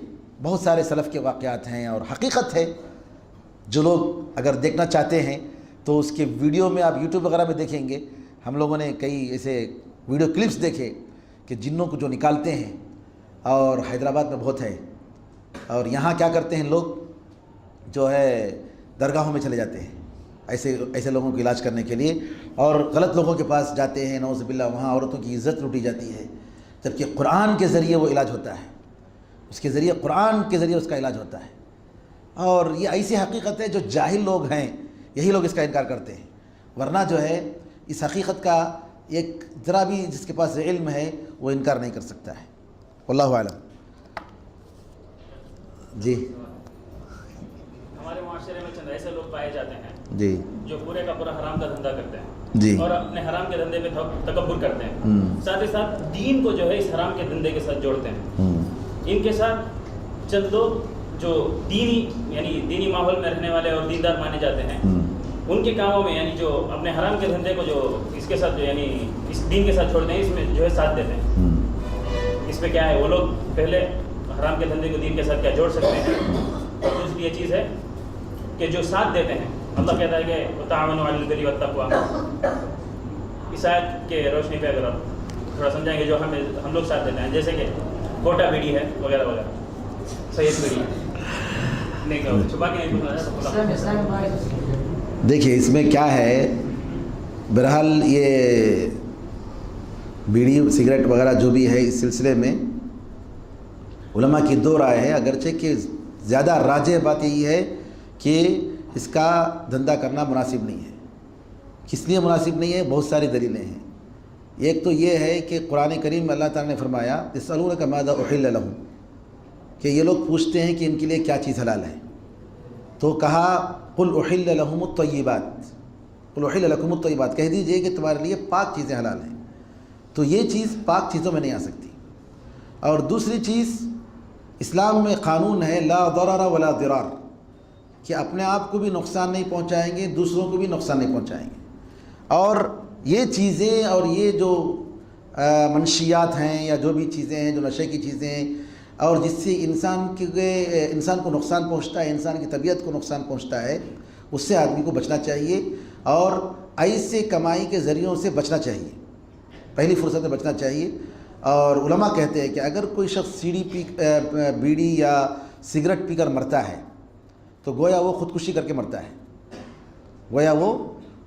بہت سارے سلف کے واقعات ہیں اور حقیقت ہے. جو لوگ اگر دیکھنا چاہتے ہیں تو اس کے ویڈیو میں آپ یوٹیوب وغیرہ میں دیکھیں گے. ہم لوگوں نے کئی ایسے ویڈیو کلپس دیکھے کہ جنوں کو جو نکالتے ہیں، اور حیدرآباد میں بہت ہے، اور یہاں کیا کرتے ہیں لوگ جو ہے درگاہوں میں چلے جاتے ہیں ایسے لوگوں کو علاج کرنے کے لیے، اور غلط لوگوں کے پاس جاتے ہیں، نعوذ باللہ وہاں عورتوں کی عزت لوٹی جاتی ہے، جبکہ قرآن کے ذریعے وہ علاج ہوتا ہے، اس کے ذریعے قرآن کے ذریعے اس کا علاج ہوتا ہے. اور یہ ایسی حقیقت ہے جو جاہل لوگ ہیں یہی لوگ اس کا انکار کرتے ہیں، ورنہ جو ہے اس حقیقت کا ایک ذرا بھی جس کے پاس علم ہے وہ انکار نہیں کر سکتا ہے. واللہ اعلم. جی ہمارے معاشرے میں چند ایسے لوگ پائے جاتے ہیں جی جو پورے کا پورا حرام کا دھندا کرتے ہیں جی اور اپنے حرام کے دھندے پہ تکبر کرتے ہیں، ساتھ ہی ساتھ دین کو جو ہے اس حرام کے دھندے کے ساتھ جوڑتے ہیں. ان کے ساتھ چند لوگ جو دینی ماحول میں رہنے والے اور دیندار مانے جاتے ہیں، ان کے کاموں میں یعنی جو اپنے حرام کے دھندے کو جو اس کے ساتھ یعنی اس دین کے ساتھ چھوڑتے ہیں، اس میں جو ہے ساتھ دیتے ہیں. اس پہ کیا ہے، وہ لوگ پہلے حرام کے دھندے کو دین کے ساتھ کیا جوڑ سکتے ہیں. اور دوسری یہ چیز ہے کہ جو ساتھ دیتے ہیں, اللہ کہتا ہے کہ وتعاونوا علی البر والتقوی. اس آیت کے روشنی پہ اگر آپ تھوڑا سمجھائیں گے, جو ہم لوگ ساتھ دیتے ہیں, جیسے کہ کوٹا بیڑی ہے وغیرہ وغیرہ, سید بیڑی نہیں چھپا کے نہیں. دیکھیے اس میں کیا ہے, بہرحال یہ بیڑی سگریٹ وغیرہ جو بھی ہے اس سلسلے میں علماء کی دو رائے ہے, اگرچہ کہ زیادہ راجح بات یہی ہے کہ اس کا دھندا کرنا مناسب نہیں ہے. کس لیے مناسب نہیں ہے؟ بہت ساری دلیلیں ہیں. ایک تو یہ ہے کہ قرآن کریم میں اللہ تعالیٰ نے فرمایا یسألونک ماذا احل لهم, کہ یہ لوگ پوچھتے ہیں کہ ان کے لیے کیا چیز حلال ہے, تو کہا قل احل لهم الطیبات, قل احل لکم الطیبات, کہہ دیجئے کہ تمہارے لیے پاک چیزیں حلال ہیں. تو یہ چیز پاک چیزوں میں نہیں آ سکتی. اور دوسری چیز, اسلام میں قانون ہے لا ضرر ولا ضرار, کہ اپنے آپ کو بھی نقصان نہیں پہنچائیں گے, دوسروں کو بھی نقصان نہیں پہنچائیں گے. اور یہ چیزیں اور یہ جو منشیات ہیں یا جو بھی چیزیں ہیں جو نشے کی چیزیں ہیں اور جس سے انسان کو نقصان پہنچتا ہے, انسان کی طبیعت کو نقصان پہنچتا ہے, اس سے آدمی کو بچنا چاہیے. اور ایسے کمائی کے ذریعوں سے بچنا چاہیے, پہلی فرصت میں بچنا چاہیے. اور علماء کہتے ہیں کہ اگر کوئی شخص بیڑی یا سگریٹ پی کر مرتا ہے تو گویا وہ خودکشی کر کے مرتا ہے, گویا وہ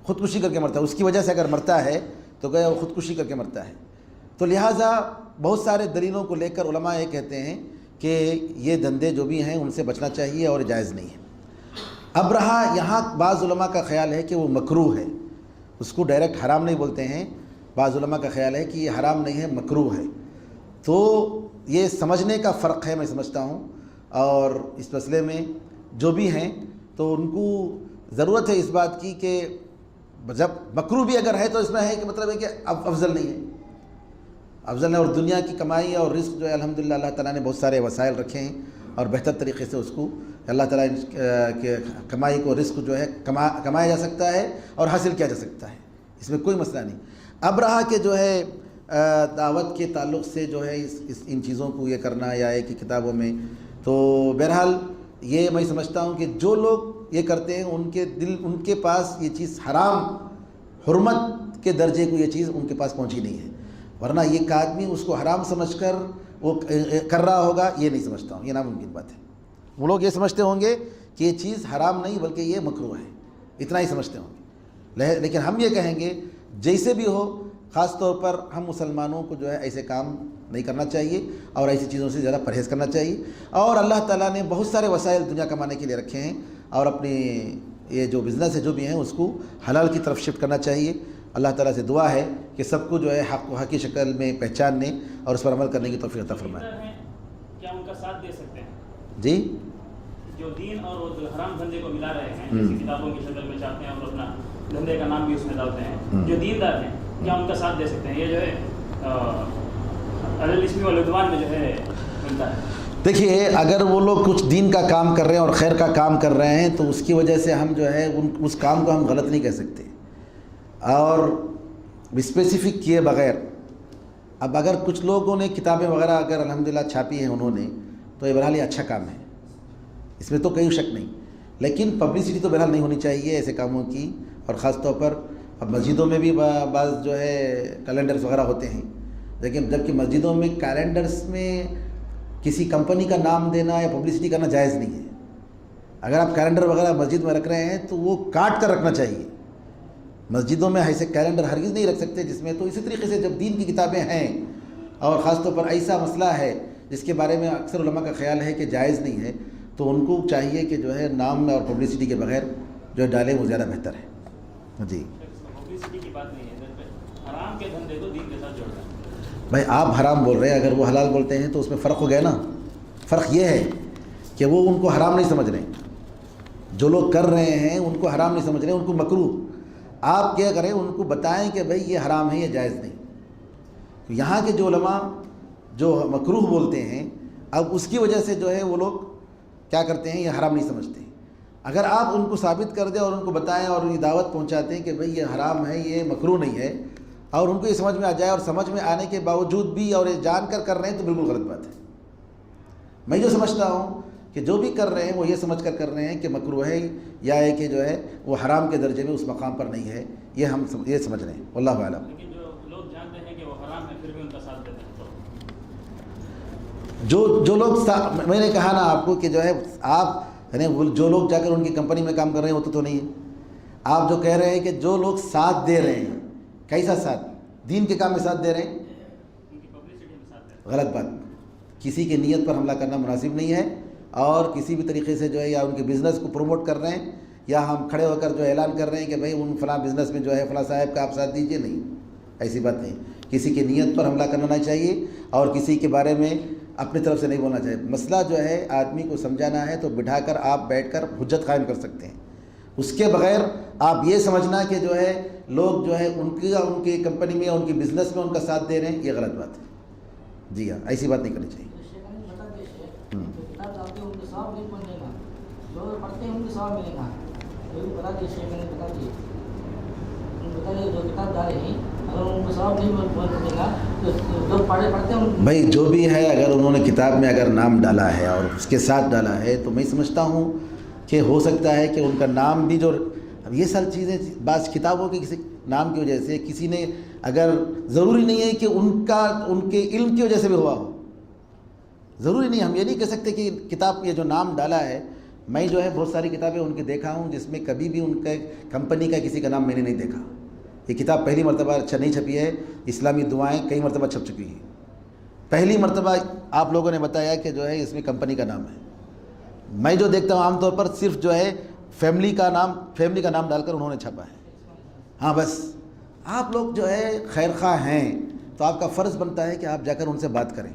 خودکشی کر کے مرتا ہے. اس کی وجہ سے اگر مرتا ہے تو گویا وہ خودکشی کر کے مرتا ہے. تو لہٰذا بہت سارے دلیلوں کو لے کر علماء یہ کہتے ہیں کہ یہ دھندے جو بھی ہیں ان سے بچنا چاہیے اور جائز نہیں ہے. اب رہا یہاں بعض علماء کا خیال ہے کہ وہ مکروہ ہے, اس کو ڈائریکٹ حرام نہیں بولتے ہیں. بعض علماء کا خیال ہے کہ یہ حرام نہیں ہے, مکروہ ہے. تو یہ سمجھنے کا فرق ہے, میں سمجھتا ہوں. اور اس مسئلے میں جو بھی ہیں تو ان کو ضرورت ہے اس بات کی کہ جب مکروہ بھی اگر ہے تو اس میں ہے کہ مطلب ہے کہ افضل نہیں ہے, افضل ہے. اور دنیا کی کمائی اور رزق جو ہے الحمدللہ اللہ تعالیٰ نے بہت سارے وسائل رکھے ہیں اور بہتر طریقے سے اس کو اللہ تعالیٰ کے کمائی کو رزق جو ہے کمایا جا سکتا ہے اور حاصل کیا جا سکتا ہے, اس میں کوئی مسئلہ نہیں. اب رہا کہ جو ہے دعوت کے تعلق سے جو ہے ان چیزوں کو یہ کرنا یا ایک کتابوں میں, تو بہرحال یہ میں سمجھتا ہوں کہ جو لوگ یہ کرتے ہیں ان کے پاس یہ چیز حرام حرمت کے درجے کو یہ چیز ان کے پاس پہنچی نہیں ہے. ورنہ ایک آدمی اس کو حرام سمجھ کر وہ کر رہا ہوگا, یہ نہیں سمجھتا ہوں, یہ ناممکن بات ہے. وہ لوگ یہ سمجھتے ہوں گے کہ یہ چیز حرام نہیں بلکہ یہ مکروہ ہے, اتنا ہی سمجھتے ہوں گے. لیکن ہم یہ کہیں گے جیسے بھی ہو, خاص طور پر ہم مسلمانوں کو جو ہے ایسے کام نہیں کرنا چاہیے اور ایسی چیزوں سے زیادہ پرہیز کرنا چاہیے. اور اللہ تعالیٰ نے بہت سارے وسائل دنیا کمانے کے لیے رکھے ہیں, اور اپنی یہ جو بزنس ہے جو بھی ہیں اس کو حلال کی طرف شفٹ کرنا چاہیے. اللہ تعالیٰ سے دعا ہے کہ سب کو جو ہے حق و حق کی شکل میں پہچاننے اور اس پر عمل کرنے کی توفیق عطا فرمائے. کیا ان کا ساتھ دے سکتے ہیں؟ جی, جو دین اور حرام دھندے کو ملا رہے ہیں, جیسے کتابوں کی شکل میں چاہتے ہیں اور اپنا دھندے کا نام بھی اس میں ڈالتے ہیں, جو دیندار ہیں کیا ان کا ساتھ دے سکتے ہیں؟ یہ جو ہے الاسم والعدوان میں جو ہے ملتا ہے. دیکھیے اگر وہ لوگ کچھ دین کا کام کر رہے ہیں اور خیر کا کام کر رہے ہیں تو اس کی وجہ سے ہم جو ہے اس کام کو ہم غلط نہیں کہہ سکتے, اور اسپیسیفک کیے بغیر. اب اگر کچھ لوگوں نے کتابیں وغیرہ اگر الحمدللہ چھاپی ہیں انہوں نے, تو یہ بہرحال یہ اچھا کام ہے, اس میں تو کوئی شک نہیں. لیکن پبلسٹی تو بہرحال نہیں ہونی چاہیے ایسے کاموں کی. اور خاص طور پر اب مسجدوں میں بھی بعض جو ہے کیلنڈرز وغیرہ ہوتے ہیں, لیکن جبکہ مسجدوں میں کیلنڈرز میں کسی کمپنی کا نام دینا یا پبلسٹی کرنا جائز نہیں ہے. اگر آپ کیلنڈر وغیرہ مسجد میں رکھ رہے ہیں تو وہ کاٹ کر رکھنا چاہیے. مسجدوں میں ایسے کیلنڈر ہرگز نہیں رکھ سکتے جس میں, تو اسی طریقے سے جب دین کی کتابیں ہیں اور خاص طور پر ایسا مسئلہ ہے جس کے بارے میں اکثر علماء کا خیال ہے کہ جائز نہیں ہے, تو ان کو چاہیے کہ جو ہے نام اور پبلسٹی کے بغیر جو ہے ڈالیں, وہ زیادہ بہتر ہے. جی پبلسٹی کی بات نہیں ہے, حرام کے دھندے کو دین کے ساتھ جوڑنا. بھائی آپ حرام بول رہے ہیں, اگر وہ حلال بولتے ہیں تو اس میں فرق ہو گیا نا. فرق یہ ہے کہ وہ ان کو حرام نہیں سمجھ رہے, جو لوگ کر رہے ہیں ان کو حرام نہیں سمجھ رہے, ان کو مکروہ. آپ کیا کریں, ان کو بتائیں کہ بھائی یہ حرام ہے, یہ جائز نہیں. یہاں کے جو علماء جو مکروہ بولتے ہیں, اب اس کی وجہ سے جو ہے وہ لوگ کیا کرتے ہیں, یہ حرام نہیں سمجھتے. اگر آپ ان کو ثابت کر دیں اور ان کو بتائیں اور یہ دعوت پہنچاتے ہیں کہ بھئی یہ حرام ہے, یہ مکروہ نہیں ہے, اور ان کو یہ سمجھ میں آ جائے, اور سمجھ میں آنے کے باوجود بھی اور یہ جان کر رہے ہیں, تو بالکل غلط بات ہے. میں جو سمجھتا ہوں کہ جو بھی کر رہے ہیں وہ یہ سمجھ کر رہے ہیں کہ مکروہ ہے یا ہے کہ جو ہے وہ حرام کے درجے میں اس مقام پر نہیں ہے، یہ ہم یہ سمجھ رہے ہیں، واللہ اعلم۔ لیکن جو لوگ جانتے ہیں کہ وہ حرام ہے پھر بھی ان کا ساتھ دیتے ہیں جو لوگ میں نے کہا نا آپ کو کہ جو ہے آپ یعنی جو لوگ جا کر ان کی کمپنی میں کام کر رہے ہیں ہوتے تو نہیں ہے، آپ جو کہہ رہے ہیں کہ جو لوگ ساتھ دے رہے ہیں، کیسا ساتھ؟ دین کے کام میں ساتھ دے رہے ہیں، ان کی پبلسٹی میں ساتھ دیتے غلط بات۔ کسی کی نیت پر حملہ کرنا مناسب نہیں ہے، اور کسی بھی طریقے سے جو ہے یا ان کے بزنس کو پروموٹ کر رہے ہیں یا ہم کھڑے ہو کر جو اعلان کر رہے ہیں کہ بھائی ان فلاں بزنس میں جو ہے فلاں صاحب کا آپ ساتھ دیجیے، نہیں، ایسی بات نہیں۔ کسی کی نیت پر حملہ کرنا نہیں چاہیے اور کسی کے بارے میں اپنی طرف سے نہیں بولنا چاہیے۔ مسئلہ جو ہے آدمی کو سمجھانا ہے تو بٹھا کر آپ بیٹھ کر حجت قائم کر سکتے ہیں، اس کے بغیر آپ یہ سمجھنا کہ جو ہے لوگ جو ہے ان کی کمپنی میں ان کی بزنس میں ان کا ساتھ دے رہے ہیں، یہ غلط بات ہے۔ جی ہاں، ایسی بات نہیں کرنی چاہیے۔ بھائی جو بھی ہے، اگر انہوں نے کتاب میں اگر نام ڈالا ہے اور اس کے ساتھ ڈالا ہے تو میں سمجھتا ہوں کہ ہو سکتا ہے کہ ان کا نام بھی جو اب یہ ساری چیزیں بعض کتابوں کے کسی نام کی وجہ سے کسی نے اگر ضروری نہیں ہے کہ ان کے علم کی وجہ سے بھی ہوا ہو، ضروری نہیں، ہم یہ نہیں کہہ سکتے کہ کتاب یہ جو نام ڈالا ہے، میں جو ہے بہت ساری کتابیں ان کی دیکھا ہوں جس میں کبھی بھی ان کے کمپنی کا کسی کا نام میں نے نہیں دیکھا۔ یہ کتاب پہلی مرتبہ نہیں چھپی ہے، اسلامی دعائیں کئی مرتبہ چھپ چکی ہیں، پہلی مرتبہ آپ لوگوں نے بتایا کہ جو ہے اس میں کمپنی کا نام ہے۔ میں جو دیکھتا ہوں عام طور پر صرف جو ہے فیملی کا نام ڈال کر انہوں نے چھپا ہے۔ ہاں بس آپ لوگ جو ہے خیر خواہ ہیں تو آپ کا فرض بنتا ہے کہ آپ جا کر ان سے بات کریں،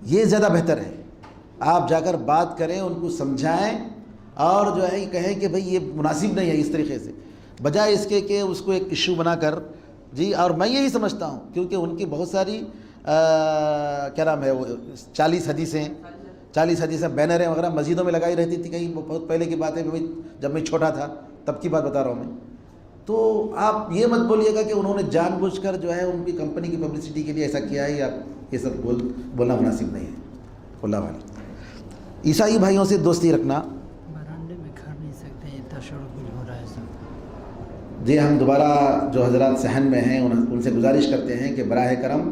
یہ زیادہ بہتر ہے۔ آپ جا کر بات کریں، ان کو سمجھائیں اور جو ہے یہ کہیں کہ بھئی یہ مناسب نہیں ہے اس طریقے سے، بجائے اس کے کہ اس کو ایک ایشو بنا کر جی۔ اور میں یہی سمجھتا ہوں کیونکہ ان کی بہت ساری کیا نام ہے وہ 40 حدیثیں بینریں وغیرہ مسجدوں میں لگائی رہتی تھی، کہیں بہت پہلے کی بات ہے، جب میں چھوٹا تھا تب کی بات بتا رہا ہوں میں۔ تو آپ یہ مت بولیے گا کہ انہوں نے جان بوجھ کر جو ہے ان کی کمپنی کی پبلسٹی کے لیے ایسا کیا ہے، یا یہ سب بولنا مناسب نہیں ہے، اللہ علیہ۔ عیسائی بھائیوں سے دوستی رکھنا، برانڈے میں کھا نہیں سکتے، اتنا شور ہو رہا ہے سب۔ جی ہم دوبارہ جو حضرات صحن میں ہیں ان سے گزارش کرتے ہیں کہ براہ کرم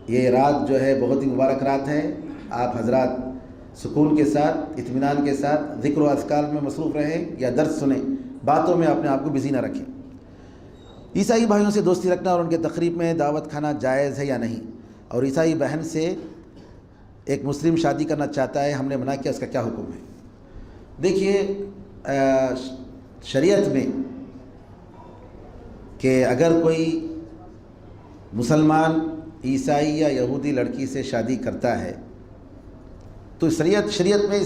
یہ رات جو ہے بہت ہی مبارک رات ہے، آپ حضرات سکون کے ساتھ اطمینان کے ساتھ ذکر و اذکار میں مصروف رہیں یا درس سنیں، باتوں میں اپنے آپ کو بزی نہ رکھیں۔ عیسائی بھائیوں سے دوستی رکھنا اور ان کے تقریب میں دعوت کھانا جائز ہے یا نہیں، اور عیسائی بہن سے ایک مسلم شادی کرنا چاہتا ہے، ہم نے منع کیا، اس کا کیا حکم ہے؟ دیکھیے شریعت میں کہ اگر کوئی مسلمان عیسائی یا یہودی لڑکی سے شادی کرتا ہے تو شریعت میں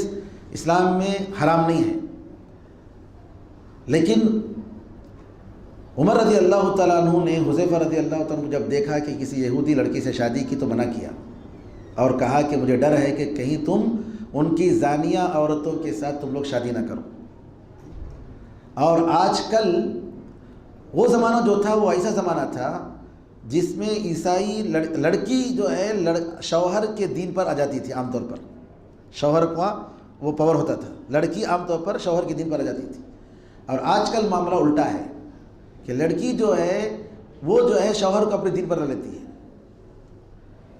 اسلام میں حرام نہیں ہے، لیکن عمر رضی اللہ تعالیٰ عنہ نے حذیفہ رضی اللہ تعالیٰ عنہ کو جب دیکھا کہ کسی یہودی لڑکی سے شادی کی تو منع کیا اور کہا کہ مجھے ڈر ہے کہ کہیں تم ان کی زانیہ عورتوں کے ساتھ تم لوگ شادی نہ کرو۔ اور آج کل وہ زمانہ جو تھا وہ ایسا زمانہ تھا جس میں عیسائی لڑکی جو ہے شوہر کے دین پر آ جاتی تھی، عام طور پر شوہر کا وہ پاور ہوتا تھا، لڑکی عام طور پر شوہر کے دین پر آ جاتی تھی۔ اور آج کل معاملہ الٹا ہے کہ لڑکی جو ہے وہ جو ہے شوہر کو اپنے دین پر رہ لیتی ہے۔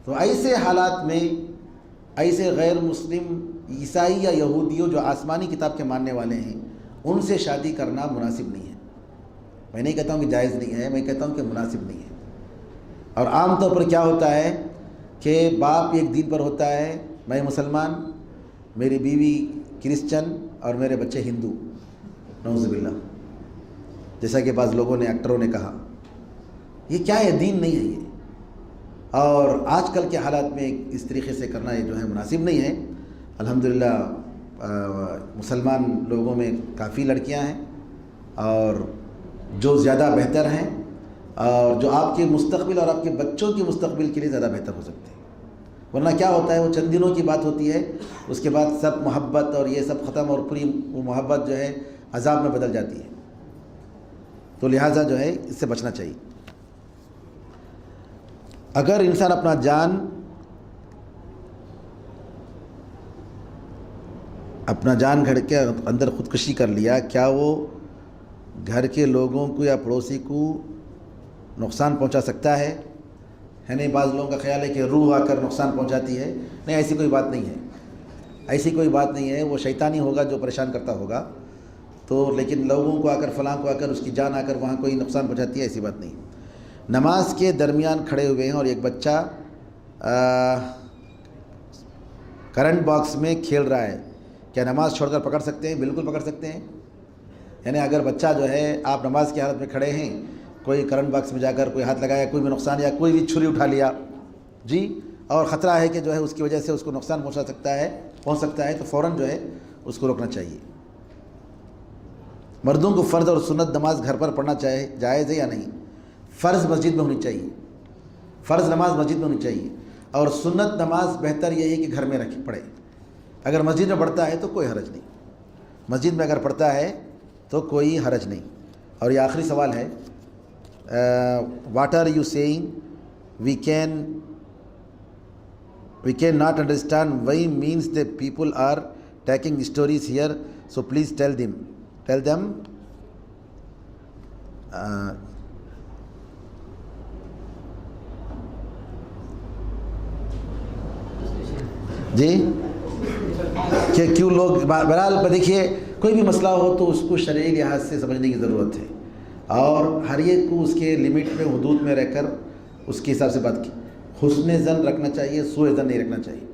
تو ایسے حالات میں ایسے غیر مسلم عیسائی یا یہودیوں جو آسمانی کتاب کے ماننے والے ہیں ان سے شادی کرنا مناسب نہیں ہے۔ میں نہیں کہتا ہوں کہ جائز نہیں ہے، میں کہتا ہوں کہ مناسب نہیں ہے۔ اور عام طور پر کیا ہوتا ہے کہ باپ ایک دین پر ہوتا ہے، میں مسلمان، میری بیوی کرسچن اور میرے بچے ہندو، نعوذ باللہ، جیسا کہ بعض لوگوں نے ایکٹروں نے کہا، یہ کیا ہے؟ دین نہیں ہے یہ۔ اور آج کل کے حالات میں اس طریقے سے کرنا یہ جو ہے مناسب نہیں ہے۔ الحمدللہ مسلمان لوگوں میں کافی لڑکیاں ہیں اور جو زیادہ بہتر ہیں اور جو آپ کے مستقبل اور آپ کے بچوں کے مستقبل کے لیے زیادہ بہتر ہو سکتے ہیں۔ ورنہ کیا ہوتا ہے، وہ چند دنوں کی بات ہوتی ہے، اس کے بعد سب محبت اور یہ سب ختم اور پوری وہ محبت جو ہے عذاب میں بدل جاتی ہے۔ تو لہٰذا جو ہے اس سے بچنا چاہیے۔ اگر انسان اپنا جان اپنا جان گھڑ کے اندر خودکشی کر لیا، کیا وہ گھر کے لوگوں کو یا پڑوسی کو نقصان پہنچا سکتا ہے؟ نہیں، بعض لوگوں کا خیال ہے کہ روح آ کر نقصان پہنچاتی ہے. نہیں، ایسی کوئی بات نہیں ہے، ایسی کوئی بات نہیں ہے. وہ شیطانی ہوگا جو پریشان کرتا ہوگا تو، لیکن لوگوں کو آ کر، فلاں کو آ کر، اس کی جان آ کر وہاں کوئی نقصان پہنچاتی ہے، ایسی بات نہیں. نماز کے درمیان کھڑے ہوئے ہیں اور ایک بچہ کرنٹ باکس میں کھیل رہا ہے، کیا نماز چھوڑ کر پکڑ سکتے ہیں؟ بالکل پکڑ سکتے ہیں. یعنی اگر بچہ جو ہے، آپ نماز کی حالت میں کھڑے ہیں، کوئی کرنٹ باکس میں جا کر کوئی ہاتھ لگایا، کوئی بھی نقصان، یا کوئی بھی چھری اٹھا لیا جی، اور خطرہ ہے کہ جو ہے اس کی وجہ سے اس کو نقصان پہنچ سکتا ہے تو فوراً جو ہے اس کو روکنا چاہیے. مردوں کو فرض اور سنت نماز گھر پر پڑھنا جائز ہے یا نہیں؟ فرض مسجد میں ہونی چاہیے، فرض نماز مسجد میں ہونی چاہیے، اور سنت نماز بہتر یہ ہے کہ گھر میں پڑھے. اگر مسجد میں پڑھتا ہے تو کوئی حرج نہیں، مسجد میں اگر پڑھتا ہے تو کوئی حرج نہیں. اور یہ آخری سوال ہے، what are you saying we can not understand why means the people are taking stories here so please tell them جی، کہ کیوں لوگ، بہرحال دیکھیے کوئی بھی مسئلہ ہو تو اس کو شرعی لحاظ سے سمجھنے کی ضرورت ہے، اور ہر ایک کو اس کے لمٹ میں، حدود میں رہ کر اس کے حساب سے بات کی. حسن ظن رکھنا چاہیے، سوء ظن نہیں رکھنا چاہیے.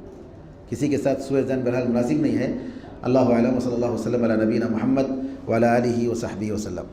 کسی کے ساتھ سوء ظن بہرحال مناسب نہیں ہے. اللہ اعلم، صلی اللہ وسلم علی نبینا محمد وعلی آلہ وصحبہ وسلم.